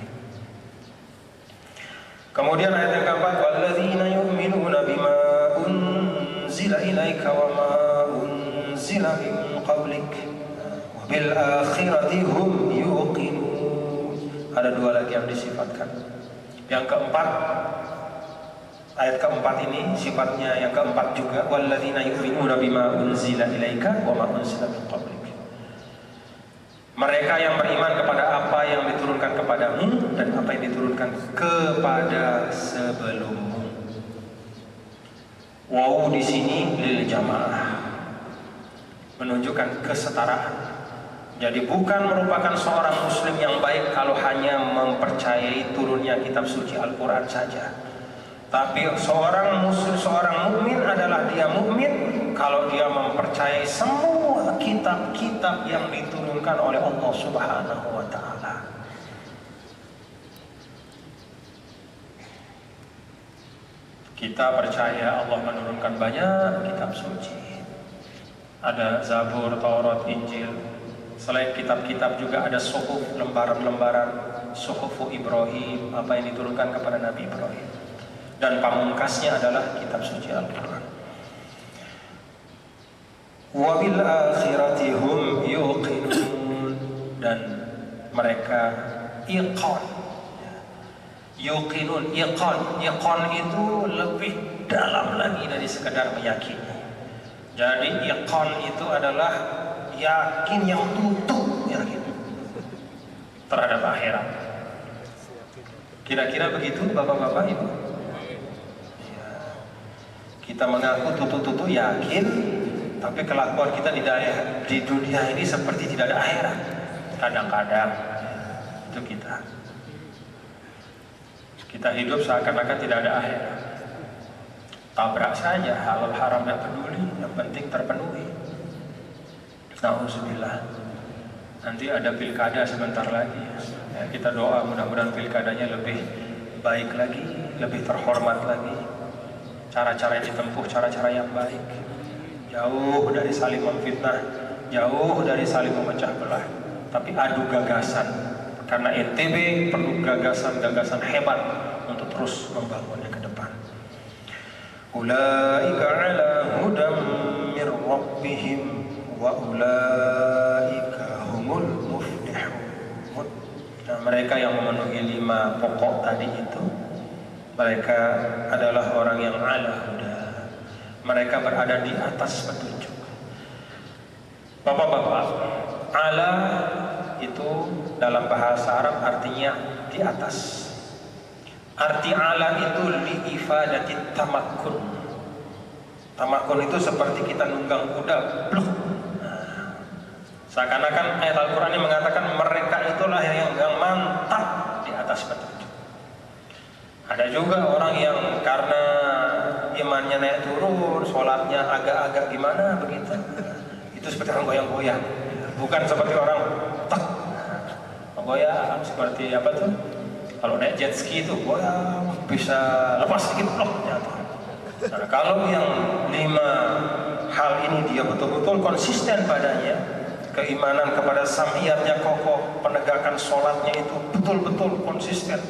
Kemudian ayat yang keempat, walladzina yu'minuna bima unzila ilaika wa ma unzila min qablik wa bil akhirati hum yuqinun. Ada dua lagi yang disifatkan. Yang keempat, ayat keempat ini sifatnya yang keempat juga, walladzina yu'minuna bima unzila ilaika wa ma unzila min qablik. Mereka yang beriman kepada apa yang diturunkan kepadamu dan apa yang diturunkan kepada sebelummu. Wow, di sini lil jamaah, menunjukkan kesetaraan. Jadi bukan merupakan seorang muslim yang baik kalau hanya mempercayai turunnya kitab suci Al-Quran saja. Tapi seorang muslim, seorang mukmin adalah dia mukmin kalau dia mempercayai semua kitab-kitab yang diturunkan oleh Allah Subhanahu wa taala. Kita percaya Allah menurunkan banyak kitab suci. Ada Zabur, Taurat, Injil. Selain kitab-kitab juga ada suhuf, lembaran-lembaran, suhufu Ibrahim, apa yang diturunkan kepada Nabi Ibrahim. Dan pamungkasnya adalah kitab suci Al-Quran. Wa bil akhirati hum yuqinun. mereka iqan. Yuqinun, iqan itu lebih dalam lagi dari sekedar meyakini. Jadi iqan itu adalah yakin yang tutup, yakin terhadap akhirat. Kira-kira begitu bapak-bapak ibu? Ya. Kita mengaku tutup-tutup yakin, tapi kelakuan kita di dunia ini seperti tidak ada akhirat. Kadang-kadang itu kita hidup seakan-akan tidak ada akhirat. Tabrak saja, halal haram tidak peduli, yang penting terpenuhi. Nauzubillah. Nanti ada pilkada sebentar lagi. Ya, kita doa mudah-mudahan pilkadanya lebih baik lagi, lebih terhormat lagi. Cara-cara yang ditempuh, cara-cara yang baik. Jauh dari saling memfitnah, jauh dari saling memecah belah. Tapi adu gagasan. Karena NTB perlu gagasan-gagasan hebat untuk terus membangunnya ke depan. Ulaika ala hudam mir rabbihim wa ulaika humul muflihun. Nah, mereka yang memenuhi 5 pokok tadi itu, mereka adalah orang yang ala huda. Mereka berada di atas petunjuk. Bapak-bapak, ala itu dalam bahasa Arab artinya di atas. Arti ala itu liifadati tamakkun. Tamakkun itu seperti kita nunggang kuda, bluk. Seakan-akan ayat Al-Quran ini mengatakan mereka itulah yang mantap di atas petunjuk. Ada juga orang yang karena imannya naik turun, sholatnya agak-agak gimana begitu. Itu seperti orang goyang-goyang. Bukan seperti orang tak goyang seperti apa tuh? Kalau naik jet ski itu goyang bisa lepas sedikit blok jatuh. Nah, kalau yang 5 hal ini dia betul-betul konsisten padanya, keimanan kepada samiyatnya kokoh, penegakan sholatnya itu betul-betul konsisten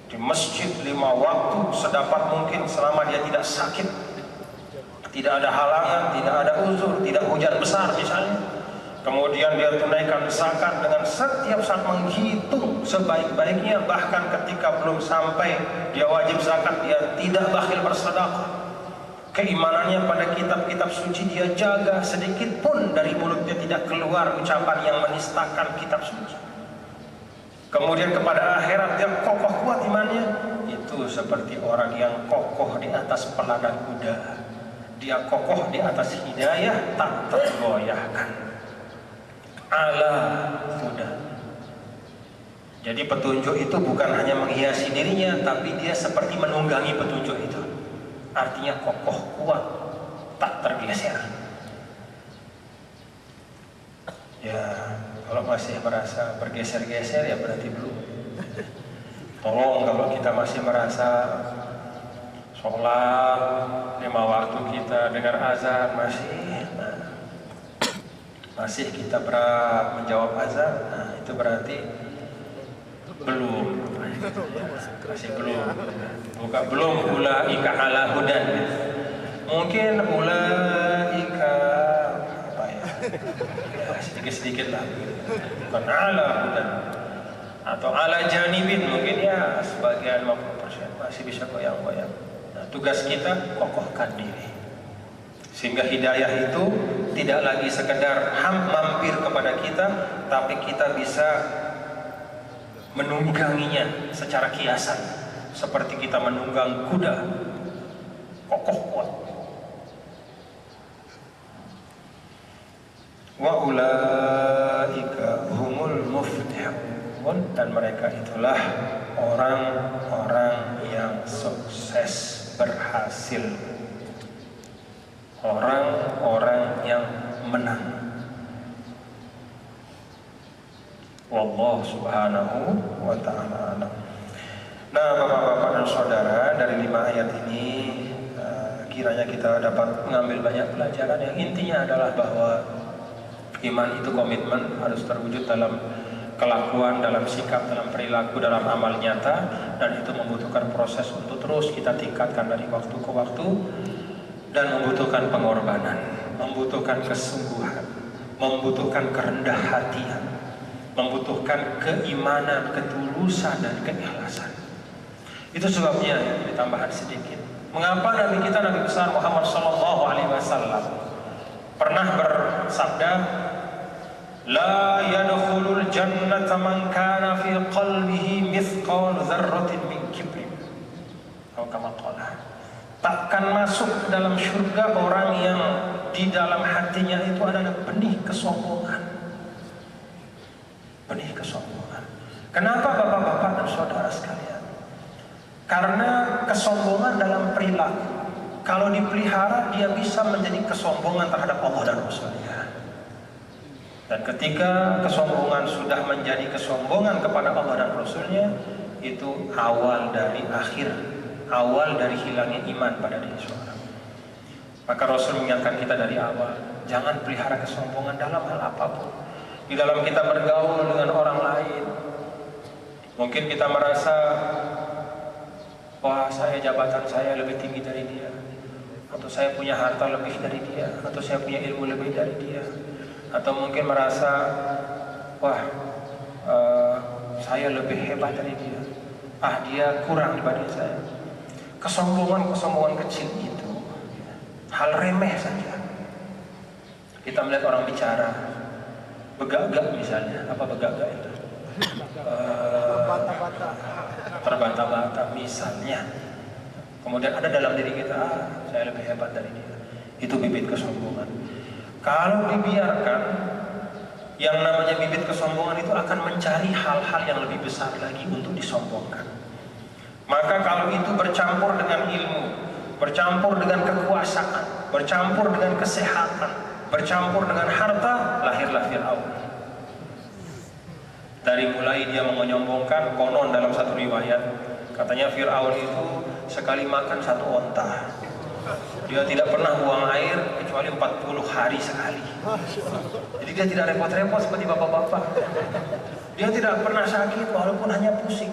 di masjid 5 waktu sedapat mungkin selama dia tidak sakit, tidak ada halangan, tidak ada uzur, tidak hujan besar misalnya. Kemudian dia tunaikan zakat dengan setiap saat menghitung sebaik-baiknya, bahkan ketika belum sampai dia wajib zakat dia tidak bakhil bersedekah. Keimanannya pada kitab-kitab suci dia jaga, sedikit pun dari mulutnya tidak keluar ucapan yang menistakan kitab suci. Kemudian kepada akhirat dia kokoh kuat imannya. Itu seperti orang yang kokoh di atas pelana kuda. Dia kokoh di atas hidayah, tak tergoyahkan. Ala huda. Jadi petunjuk itu bukan hanya menghiasi dirinya, tapi dia seperti menunggangi petunjuk itu. Artinya kokoh, kuat, tak tergeser. Ya, kalau masih merasa bergeser-geser ya berarti belum. Tolong kalau kita masih merasa sholat 5 waktu kita dengar azan masih kita berat menjawab azan, nah itu berarti belum, masih belum ulaika ala hudan. Mungkin ulaika apa ya sedikit lah, bukan ala hudan atau ala janibin, mungkin ya sebagian 50% masih bisa goyang-goyang. Nah, tugas kita kokohkan diri sehingga hidayah itu tidak lagi sekedar mampir kepada kita, tapi kita bisa menungganginya secara kiasan, seperti kita menunggang kuda kokoh kuat. Wa ulaika humul muflihun, dan mereka itulah orang-orang yang sukses, berhasil, orang-orang yang menang. Wallahu subhanahu wa ta'ala alam. Nah, bapak-bapak dan saudara, dari 5 ayat ini kiranya kita dapat mengambil banyak pelajaran. Yang intinya adalah bahwa iman itu komitmen, harus terwujud dalam kelakuan, dalam sikap, dalam perilaku, dalam amal nyata, dan itu membutuhkan proses untuk terus kita tingkatkan dari waktu ke waktu, dan membutuhkan pengorbanan, membutuhkan kesungguhan, membutuhkan kerendah hatian. membutuhkan keimanan, ketulusan dan keikhlasan. Itu sebabnya ya, ditambahan sedikit. Mengapa Nabi kita, Nabi besar Muhammad SAW pernah bersabda, la yadkhulul jannata man kana fi qalbihi mithqal dzarratin min kibrin. Atau kama qala, takkan masuk ke dalam surga orang yang di dalam hatinya itu adalah benih kesombongan. Benih kesombongan. Kenapa bapak-bapak dan saudara sekalian? Karena kesombongan dalam perilaku, kalau dipelihara dia bisa menjadi kesombongan terhadap Allah dan Rasulnya. Dan ketika kesombongan sudah menjadi kesombongan kepada Allah dan Rasulnya, itu awal dari akhir, awal dari hilangnya iman pada diri seorang. Maka Rasul mengingatkan kita dari awal, jangan pelihara kesombongan dalam hal apapun. Di dalam kita bergaul dengan orang lain, mungkin kita merasa, wah jabatan saya lebih tinggi dari dia, atau saya punya harta lebih dari dia, atau saya punya ilmu lebih dari dia, atau mungkin merasa, wah saya lebih hebat dari dia, dia kurang dibanding saya. Kesombongan kecil itu hal remeh saja. Kita melihat orang bicara begagak misalnya, apa begagak itu? Terbata-bata misalnya. Kemudian ada dalam diri kita, saya lebih hebat dari dia. Itu bibit kesombongan. Kalau dibiarkan, yang namanya bibit kesombongan itu akan mencari hal-hal yang lebih besar lagi untuk disombongkan. Maka kalau itu bercampur dengan ilmu, bercampur dengan kekuasaan, bercampur dengan kesehatan, bercampur dengan harta, lahirlah Fir'aun. Dari mulai dia menyombongkan, konon dalam satu riwayat, katanya Fir'aun itu sekali makan 1 onta. Dia tidak pernah buang air kecuali 40 hari sekali. Jadi dia tidak repot-repot seperti bapak-bapak. Dia tidak pernah sakit walaupun hanya pusing.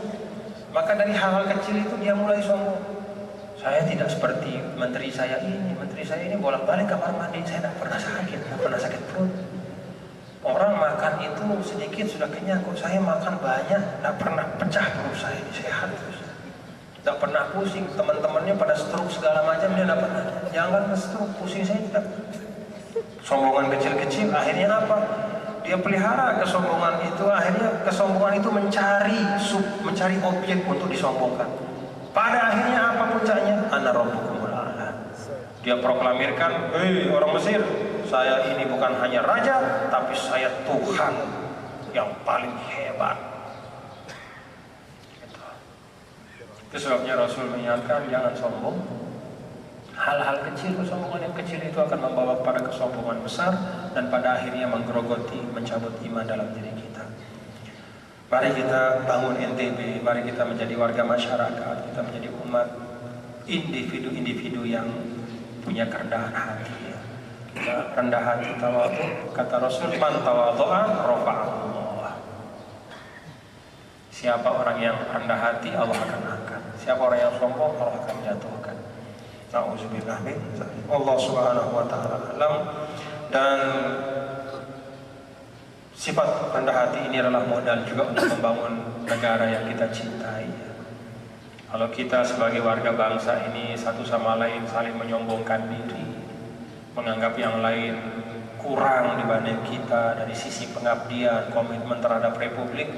Maka dari hal-hal kecil itu dia mulai sombong. Saya tidak seperti menteri saya ini bolak-balik kamar mandi, saya tidak pernah sakit perut. Orang makan itu sedikit sudah kenyang, kok saya makan banyak, tidak pernah pecah perut saya, sehat terus. Tidak pernah pusing, teman-temannya pada stroke segala macam, dia tidak pernah. Jangan stroke, pusing saya tidak. Sombongan kecil-kecil, akhirnya apa? Dia pelihara kesombongan itu, akhirnya kesombongan itu mencari objek untuk disombongkan. Pada akhirnya apa puncaknya? Ana rabbukumul a'la. Dia proklamirkan, hei orang Mesir, saya ini bukan hanya raja, tapi saya Tuhan yang paling hebat. Itu sebabnya Rasul mengingatkan jangan sombong. Hal-hal kecil, kesombongan yang kecil itu akan membawa pada kesombongan besar dan pada akhirnya menggerogoti, mencabut iman dalam diri kita. Mari kita bangun NTB, mari kita menjadi warga masyarakat, kita menjadi umat, individu-individu yang punya kerendahan hati. Kita rendah hati, tawadhu. Kata Rasul, man tawadhu'a rafa'ahullah. Siapa orang yang rendah hati, Allah akan angkat. Siapa orang yang sombong, Allah akan jatuhkan. Na'udzubillah min dzalik. Allah Subhanahu wa taala alam. Dan sifat rendah hati ini adalah modal juga untuk membangun negara yang kita cintai. Kalau kita sebagai warga bangsa ini satu sama lain saling menyombongkan diri, menganggap yang lain kurang dibanding kita dari sisi pengabdian, komitmen terhadap republik,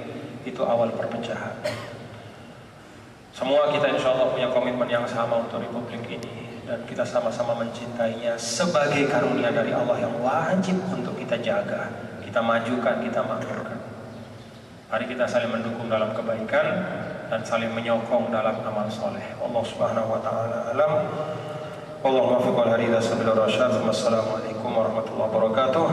itu awal perpecahan. Semua kita insya Allah punya komitmen yang sama untuk republik ini, dan kita sama-sama mencintainya sebagai karunia dari Allah yang wajib untuk kita jaga, kita majukan, kita makmurkan. Mari kita saling mendukung dalam kebaikan dan saling menyokong dalam amal soleh. Allah Subhanahu wa taala alam. Allahumma fiq wal hadida sabil rasyad. Wassalamualaikum warahmatullahi wabarakatuh.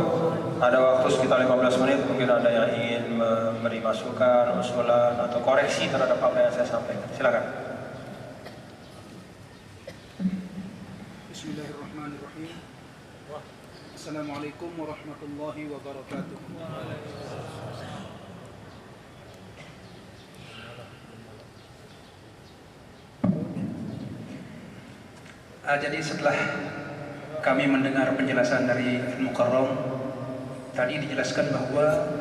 Ada waktu sekitar 15 menit, mungkin ada yang ingin memberi masukan, usulan atau koreksi terhadap apa yang saya sampaikan. Silakan. Bismillahirrahmanirrahim. Assalamualaikum warahmatullahi wabarakatuh. Jadi setelah kami mendengar penjelasan dari Al-Mukarram, tadi dijelaskan bahwa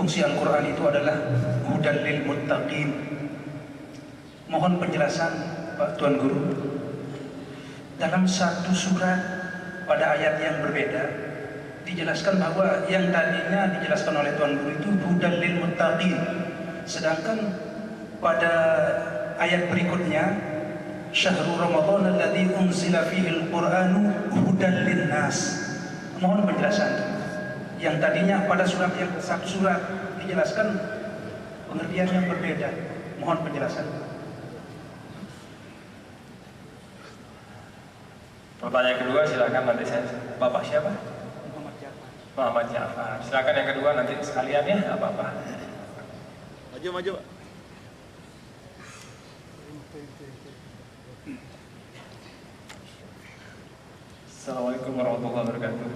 fungsi Al-Quran itu adalah hudan lil muttaqin. Mohon penjelasan Pak Tuan Guru. Dalam satu surat pada ayat yang berbeda dijelaskan bahwa yang tadinya dijelaskan oleh Tuan Guru itu hudan lil muttaqin, sedangkan pada ayat berikutnya syahrul ramadan alladzi unzila fihi al-Qur'anu hudan linnas. Mohon penjelasan. Yang tadinya pada surat yang satu surat dijelaskan pengertian yang berbeda. Mohon penjelasan. Pertanyaan kedua silakan nanti saya. Bapak siapa? Muhammad Jafar. Muhammad Jafar. Silakan yang kedua nanti sekalian ya, apa-apa. Maju, maju, Pak. Assalamualaikum warahmatullahi wabarakatuh.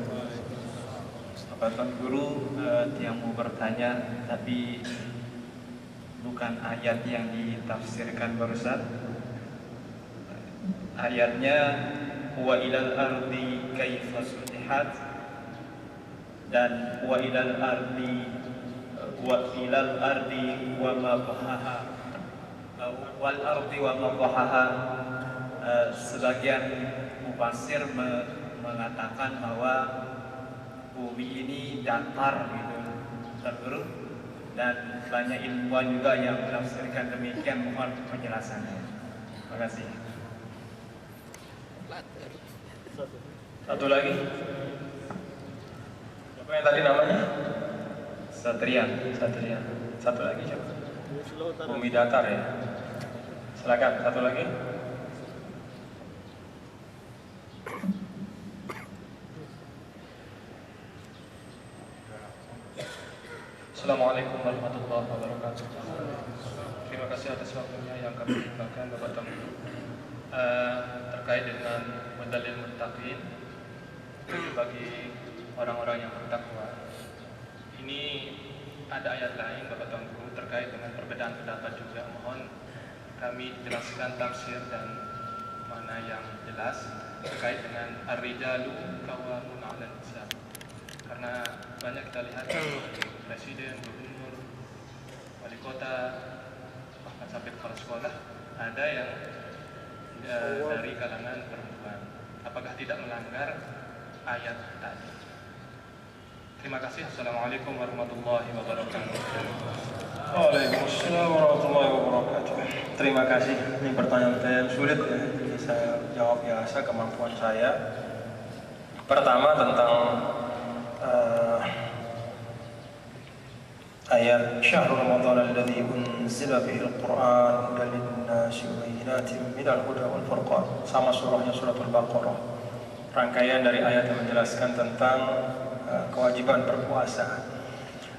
Bapak Tuan Guru, yang mau bertanya tapi bukan ayat yang ditafsirkan barusan. Ayatnya wa ilal ardi kaifa sutihat dan wa ilal ardi wa ma bahaha wal ardi wa ma bahaha. Sebagian mufassir mengatakan bahwa bumi ini datar gitu, terus dan banyak ilmuwan juga yang menafsirkan demikian. Mohon penjelasannya. Terima kasih. Satu lagi. Siapa yang tadi namanya? Satrian. Satria. Satu lagi siapa? Bumi datar ya. Silakan satu lagi. Assalamualaikum warahmatullahi wabarakatuh. Terima kasih atas waktunya yang kami berikan Bapak Tuan Guru. Terkait dengan dalil muttaqin bagi orang-orang yang bertakwa. Ini ada ayat lain Bapak Tuan Guru terkait dengan perbedaan pendapat juga. Mohon kami jelaskan tafsir dan mana yang jelas terkait dengan ar-rijalu qawwamun 'alan nisa. Karena banyak kita lihat presiden, gubernur, wali kota, bahkan sampai kepala sekolah ada yang dari kalangan perempuan. Apakah tidak melanggar ayat tadi? Terima kasih. Assalamualaikum warahmatullahi wabarakatuh. Waalaikumsalam warahmatullahi wabarakatuh. Terima kasih. Ini pertanyaan sulit ya. Jadi saya jawab biasa kemampuan saya. Pertama tentang ayat syahrul ramadan alladzi unzila fihi al-Qur'an hudan lin-nasi wa bayyinatin minal huda wal furqan. Sama surahnya suratul Baqarah. Rangkaian dari ayat yang menjelaskan tentang kewajiban berpuasa.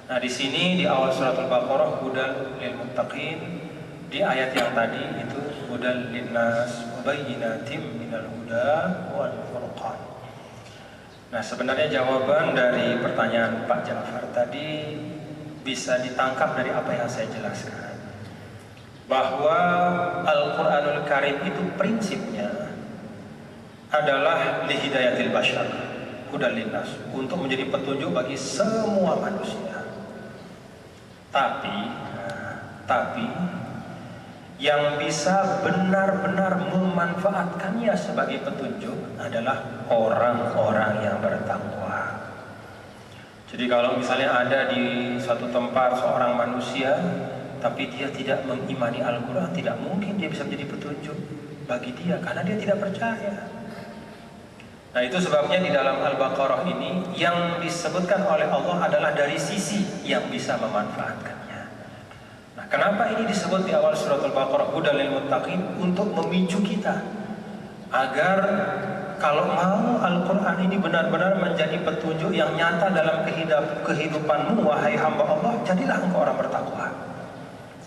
Nah, di sini di awal suratul Baqarah hudan lil muttaqin, di ayat yang tadi itu hudan linnas wa bayyinatin minal huda wal furqan. Nah, sebenarnya jawaban dari pertanyaan Pak Jafar tadi bisa ditangkap dari apa yang saya jelaskan, bahwa Al-Quranul Karim itu prinsipnya adalah lihidayatil bashar, hudan linnas, untuk menjadi petunjuk bagi semua manusia. Tapi yang bisa benar-benar memanfaatkannya sebagai petunjuk adalah orang-orang yang bertakwa. Jadi kalau misalnya ada di suatu tempat seorang manusia tapi dia tidak mengimani Al-Quran, tidak mungkin dia bisa menjadi petunjuk bagi dia karena dia tidak percaya. Nah, itu sebabnya di dalam Al-Baqarah ini yang disebutkan oleh Allah adalah dari sisi yang bisa memanfaatkannya. Nah, kenapa ini disebut di awal surat Al-Baqarah hudan lil muttaqin? Untuk memicu kita agar kalau mau Al-Quran ini benar-benar menjadi petunjuk yang nyata dalam kehidupanmu, wahai hamba Allah, jadilah engkau orang bertakwa.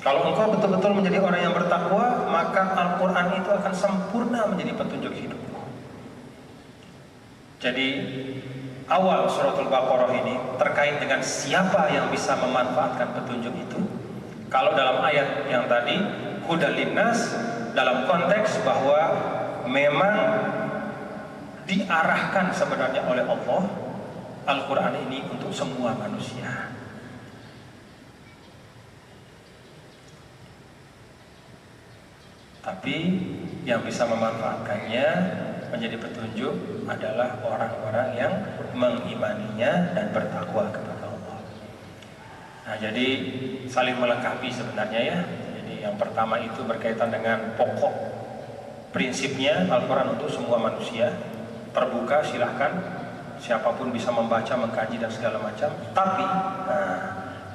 Kalau engkau betul-betul menjadi orang yang bertakwa, maka Al-Quran itu akan sempurna menjadi petunjuk hidupmu. Jadi awal suratul Baqarah ini terkait dengan siapa yang bisa memanfaatkan petunjuk itu. Kalau dalam ayat yang tadi hudan linnas, dalam konteks bahwa memang diarahkan sebenarnya oleh Allah Al-Quran ini untuk semua manusia. Tapi yang bisa memanfaatkannya menjadi petunjuk adalah orang-orang yang mengimaninya dan bertakwa kepada Allah. Nah, jadi saling melengkapi sebenarnya ya. Jadi yang pertama itu berkaitan dengan pokok prinsipnya Al-Quran untuk semua manusia, terbuka, silahkan siapapun bisa membaca, mengkaji dan segala macam. Tapi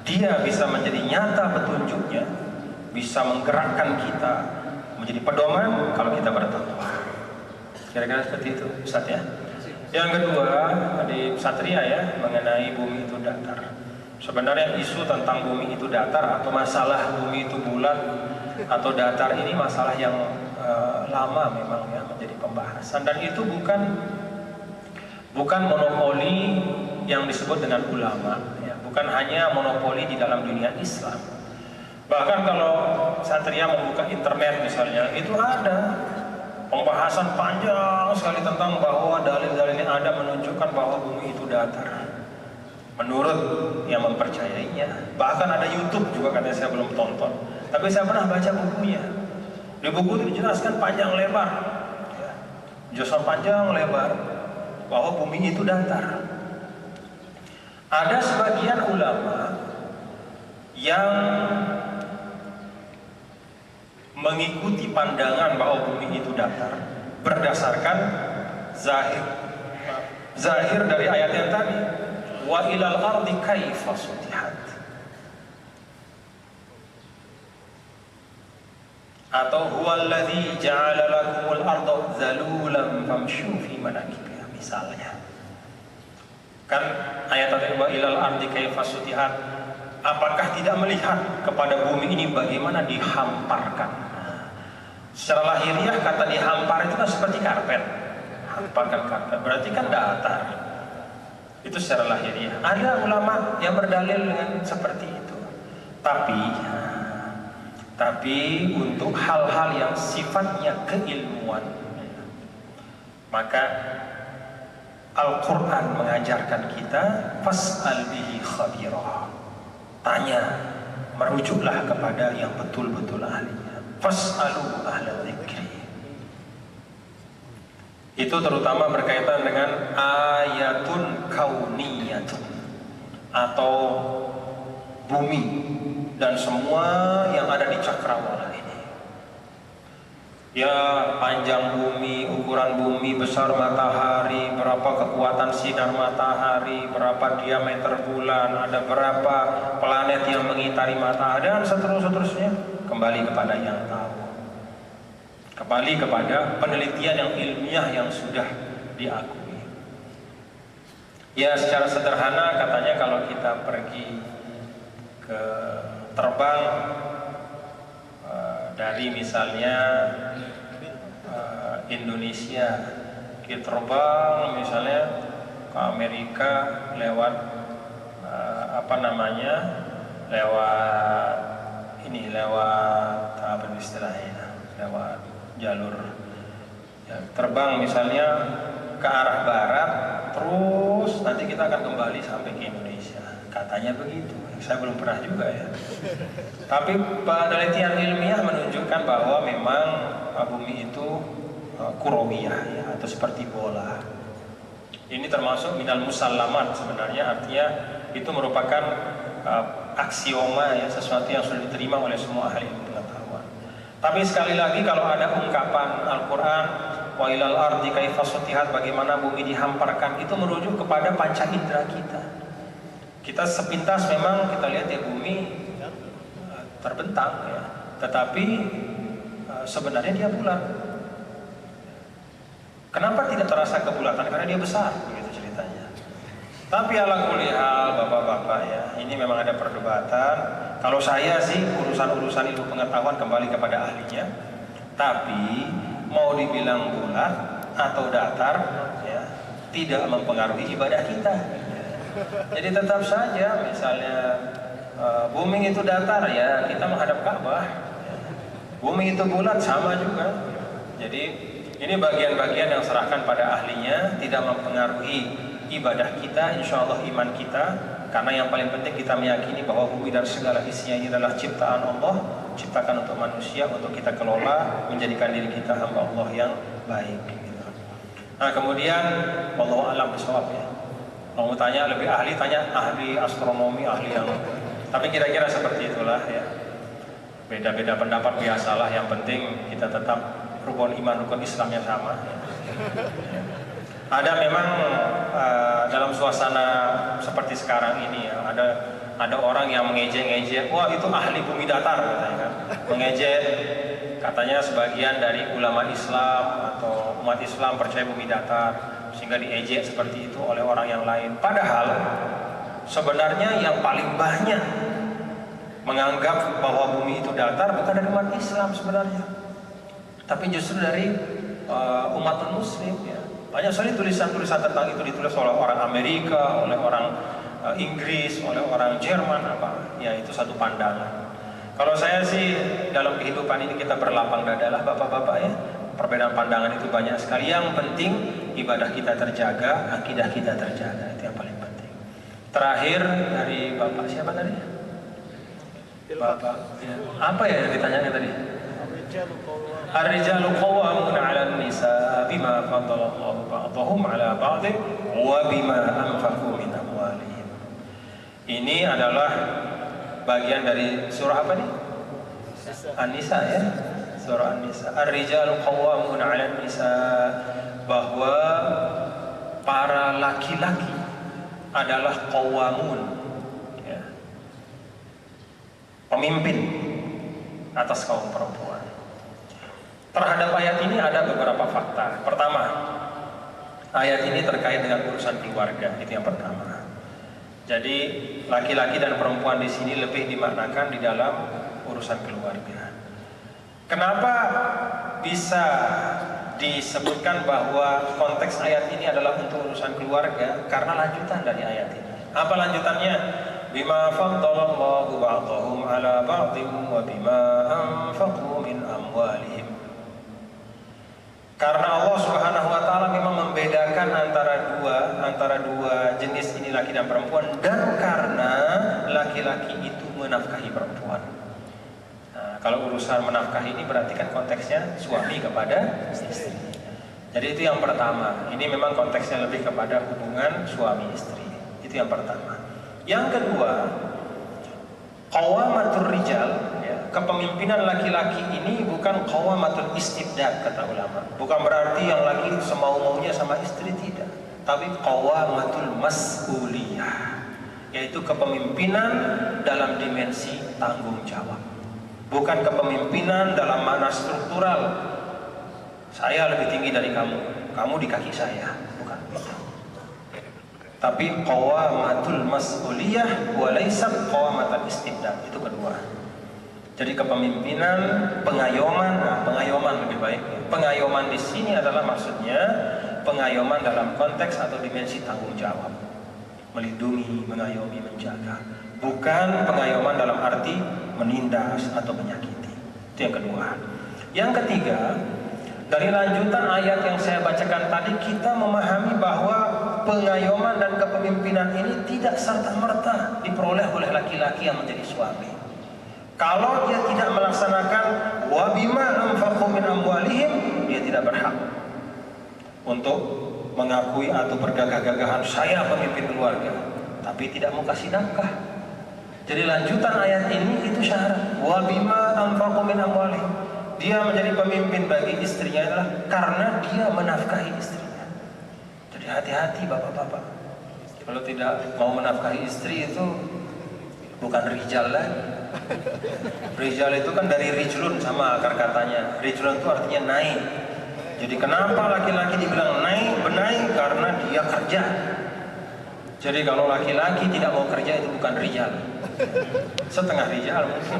dia bisa menjadi nyata petunjuknya, bisa menggerakkan kita menjadi pedoman kalau kita bertakwa. Kira-kira seperti itu, Ustaz ya. Yang kedua, di Satria ya, mengenai bumi itu datar. Sebenarnya isu tentang bumi itu datar atau masalah bumi itu bulat atau datar ini masalah yang lama memang ya menjadi pembahasan, dan itu bukan monopoli yang disebut dengan ulama ya, bukan hanya monopoli di dalam dunia Islam. Bahkan kalau Satria membuka internet misalnya, itu ada pembahasan panjang sekali tentang bahwa dalil-dalilnya ada menunjukkan bahwa bumi itu datar menurut yang mempercayainya. Bahkan ada YouTube juga, katanya saya belum tonton, tapi saya pernah baca bukunya. Di buku itu dijelaskan panjang lebar ya, jelasan panjang lebar bahwa bumi itu datar. Ada sebagian ulama yang mengikuti pandangan bahwa bumi itu datar berdasarkan zahir dari ayat yang tadi, wa ilal ardi kaifa sutihat, atau huwallazi ja'ala lakumul arda zalulan famshu fi manakibiha misalnya. Kan ayat tadi wa ilal ardi kaifa sutihat, apakah tidak melihat kepada bumi ini bagaimana dihamparkan. Secara lahiriah kata dihampar itu kan seperti karpet, hamparkan karpet, berarti kan datar. Itu secara lahiriah. Ada ulama yang berdalil dengan seperti itu. Tapi untuk hal-hal yang sifatnya keilmuan, maka Al-Quran mengajarkan kita fas'al bihi khabirah, tanya, merujuklah kepada yang betul-betul ahlinya. Fas'alu ahla dzikri. Itu terutama berkaitan dengan ayatun kauniyatun atau bumi dan semua yang ada di cakrawala ini. Ya, panjang bumi, ukuran bumi, besar matahari, berapa kekuatan sinar matahari, berapa diameter bulan, ada berapa planet yang mengitari matahari, dan seterusnya. Kembali kepada yang tahu, kembali kepada penelitian yang ilmiah yang sudah diakui. Ya, secara sederhana katanya kalau kita pergi ke terbang dari misalnya Indonesia, kita terbang misalnya ke Amerika lewat lewat apa istilahnya, lewat jalur ya, terbang misalnya ke arah barat, terus nanti kita akan kembali sampai ke Indonesia, katanya begitu. Saya belum pernah juga ya. Tapi penelitian ilmiah menunjukkan bahwa memang bumi itu kurawiyah ya, atau seperti bola. Ini termasuk minal musallamat sebenarnya, artinya itu merupakan aksioma ya, sesuatu yang sudah diterima oleh semua ahli pengetahuan. Tapi sekali lagi kalau ada ungkapan Al-Quran wa ilal ardi kaifa sutihat, bagaimana bumi dihamparkan, itu merujuk kepada panca indera kita. Kita sepintas memang kita lihat ya bumi terbentang ya, tetapi sebenarnya dia bulat. Kenapa tidak terasa kebulatan? Karena dia besar, begitu ceritanya. Tapi ala kulli hal bapak-bapak ya, ini memang ada perdebatan. Kalau saya sih urusan-urusan ilmu pengetahuan kembali kepada ahlinya. Tapi mau dibilang bulat atau datar ya, tidak mempengaruhi ibadah kita. Jadi tetap saja misalnya bumi itu datar ya, kita menghadap Ka'bah. Bumi itu bulat sama juga. Jadi ini bagian-bagian yang serahkan pada ahlinya, tidak mempengaruhi ibadah kita, insya Allah iman kita Karena yang paling penting kita meyakini bahwa bumi dan segala isinya ini adalah ciptaan Allah, ciptakan untuk manusia, untuk kita kelola, menjadikan diri kita hamba Allah yang baik. Gitu. Nah kemudian, wallahu a'lam bishawab ya. Mau tanya lebih ahli, tanya ahli astronomi, ahli yang. Tapi kira-kira seperti itulah ya. Beda-beda pendapat biasalah. Yang penting kita tetap rukun iman, rukun Islamnya sama. Ya. Ada memang dalam suasana seperti sekarang ini ya, ada orang yang mengejek-ngejek, wah itu ahli bumi datar katanya kan, mengejek katanya sebagian dari ulama Islam atau umat Islam percaya bumi datar, sehingga diejek seperti itu oleh orang yang lain. Padahal sebenarnya yang paling banyak menganggap bahwa bumi itu datar bukan dari umat Islam sebenarnya, tapi justru dari umat non-Muslim ya. Banyak sekali tulisan-tulisan tentang itu ditulis oleh orang Amerika, oleh orang Inggris, oleh orang Jerman apa. Ya itu satu pandangan. Kalau saya sih dalam kehidupan ini kita berlapang dadalah bapak-bapak ya. Perbedaan pandangan itu banyak sekali. Yang penting ibadah kita terjaga, akidah kita terjaga, itu yang paling penting. Terakhir dari bapak siapa tadi? Bapak. Ya. Apa ya yang ditanyanya tadi? Ar-rijalu qawwamuna 'alan nisa bima faddala Allahu ba'dahum 'ala ba'din wa bima anfaqu min amwalihim. Ini adalah bagian dari surah apa nih? An-Nisa ya. Surah An-Nisa. Ar-rijalu qawwamuna 'alan nisa, bahwa para laki-laki adalah qawwamun ya. Pemimpin atas kaum perempuan. Terhadap ayat ini ada beberapa fakta. Pertama, ayat ini terkait dengan urusan keluarga, itu yang pertama. Jadi laki-laki dan perempuan di sini lebih dimaknakan di dalam urusan keluarga. Kenapa bisa disebutkan bahwa konteks ayat ini adalah untuk urusan keluarga? Karena lanjutan dari ayat ini. Apa lanjutannya? Bima faddalallahu ba'dahum 'ala ba'din wa bima anfaqu min amwalihim. Karena Allah Subhanahu wa taala memang membedakan antara dua jenis ini, laki dan perempuan, dan karena laki-laki itu menafkahi perempuan. Nah, kalau urusan menafkahi ini berarti kan konteksnya suami kepada istri. Jadi itu yang pertama. Ini memang konteksnya lebih kepada hubungan suami istri. Itu yang pertama. Yang kedua, qawamatur rijal, kepemimpinan laki-laki ini bukan qawamatul istibdad kata ulama. Bukan berarti yang laki semau-maunya sama istri, tidak. Tapi qawamatul mas'uliyah, yaitu kepemimpinan dalam dimensi tanggung jawab. Bukan kepemimpinan dalam makna struktural. Saya lebih tinggi dari kamu, kamu di kaki saya. Bukan. Tapi qawamatul mas'uliyah wa laysat qawamatul istibdad. Itu kedua. Jadi kepemimpinan, pengayoman, pengayoman lebih baik. Pengayoman di sini adalah maksudnya pengayoman dalam konteks atau dimensi tanggung jawab, melindungi, mengayomi, menjaga. Bukan pengayoman dalam arti menindas atau menyakiti. Itu yang kedua. Yang ketiga, dari lanjutan ayat yang saya bacakan tadi, kita memahami bahwa pengayoman dan kepemimpinan ini tidak serta-merta diperoleh oleh laki-laki yang menjadi suami. Kalau dia tidak melaksanakan wa bima anfaqu min amwalihim, dia tidak berhak untuk mengakui atau bergagah-gagahan saya pemimpin keluarga, tapi tidak mau kasih nafkah. Jadi lanjutan ayat ini itu syarat wa bima anfaqu min amwalihim. Dia menjadi pemimpin bagi istrinya adalah karena dia menafkahi istrinya. Jadi hati-hati bapak-bapak. Kalau tidak mau menafkahi istri itu bukan rijal lagi. Rijal itu kan dari rijlun sama akar katanya. Rijlun itu artinya naik. Jadi kenapa laki-laki dibilang naik? Benaik karena dia kerja. Jadi kalau laki-laki tidak mau kerja itu bukan rijal. Setengah rijal mungkin.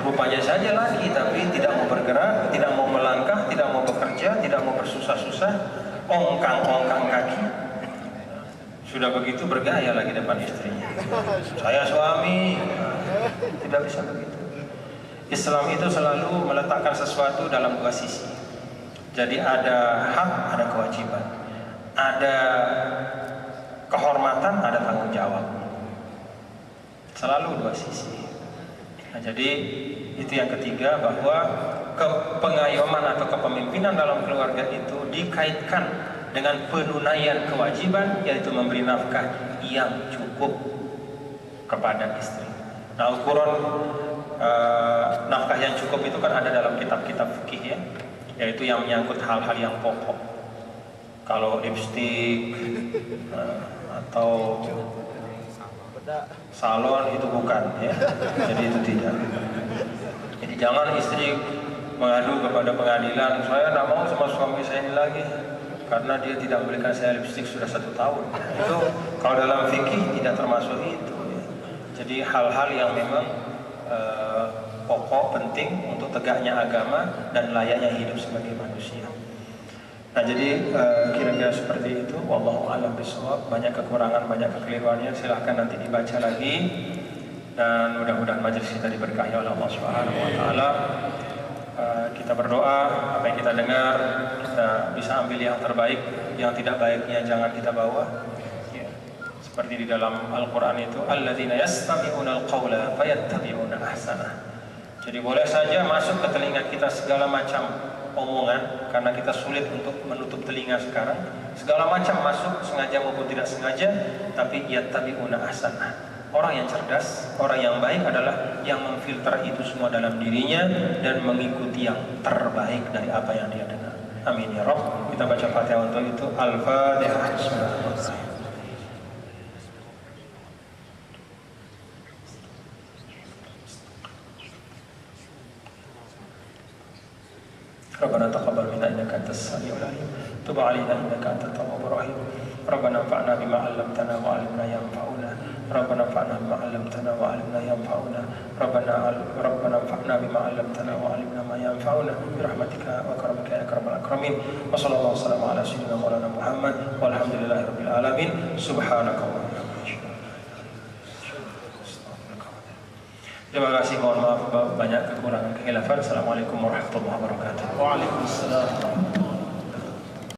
Rupanya saja laki tapi tidak mau bergerak, tidak mau melangkah, tidak mau bekerja, tidak mau bersusah-susah, ongkang-ongkang kaki. Sudah begitu bergaya lagi depan istrinya. Saya suami. Tidak bisa begitu. Islam itu selalu meletakkan sesuatu dalam dua sisi. Jadi ada hak, ada kewajiban. Ada kehormatan, ada tanggung jawab. selalu dua sisi. Nah, jadi itu yang ketiga, bahwa pengayoman atau kepemimpinan dalam keluarga itu dikaitkan dengan penunaian kewajiban, yaitu memberi nafkah yang cukup kepada istri. Nah, ukuran nafkah yang cukup itu kan ada dalam kitab-kitab fikih ya, yaitu yang menyangkut hal-hal yang pokok. Kalau lipstik atau salon itu bukan ya, jadi itu tidak. Jadi jangan istri mengadu kepada pengadilan, saya tidak mau sama suami saya ini lagi karena dia tidak membelikan saya lipstik sudah 1 tahun. Itu kalau dalam fikih tidak termasuk itu ya. Jadi hal-hal yang memang pokok, penting untuk tegaknya agama dan layaknya hidup sebagai manusia. Nah, jadi kira-kira seperti itu. Wallahu a'lam bishawab. Banyak kekurangan, banyak kekeliruannya, silahkan nanti dibaca lagi. Dan mudah-mudahan majelis kita diberkahi oleh Allah Subhanahu wa taala. Kita berdoa, apa yang kita dengar kita bisa ambil yang terbaik, yang tidak baiknya jangan kita bawa. Ya. Seperti di dalam Al-Qur'an itu, alladzina yastami'una al-qaula fayattabi'una ahsanah. Jadi boleh saja masuk ke telinga kita segala macam omongan, karena kita sulit untuk menutup telinga sekarang. Segala macam masuk, sengaja maupun tidak sengaja, tapi yattabi'una ahsanah. Orang yang cerdas, orang yang baik adalah yang memfilter itu semua dalam dirinya dan mengikuti yang terbaik dari apa yang dia dengar. Amin ya Rabb. Kita baca Fatihah untuk itu. Al-Fatihah. Bismillahirrahmanirrahim. ربنا تقبل منا انك انت السميع العليم تب علينا انك انت التواب الرحيم ربنا انفعنا بما علمتنا وعلمنا ينفعنا ربنا انفعنا بما علمتنا وعلمنا ينفعنا ربنا انفعنا بما علمتنا وعلمنا ما ينفعنا برحمتك وكرمك يا اكرم الاكرمين وصلى الله وسلم على سيدنا مولانا محمد والحمد لله رب العالمين سبحانك اللهم. Terima kasih, mohon maaf banyak kekurangan kekhilafan. Assalamualaikum warahmatullahi wabarakatuh. Waalaikumsalam.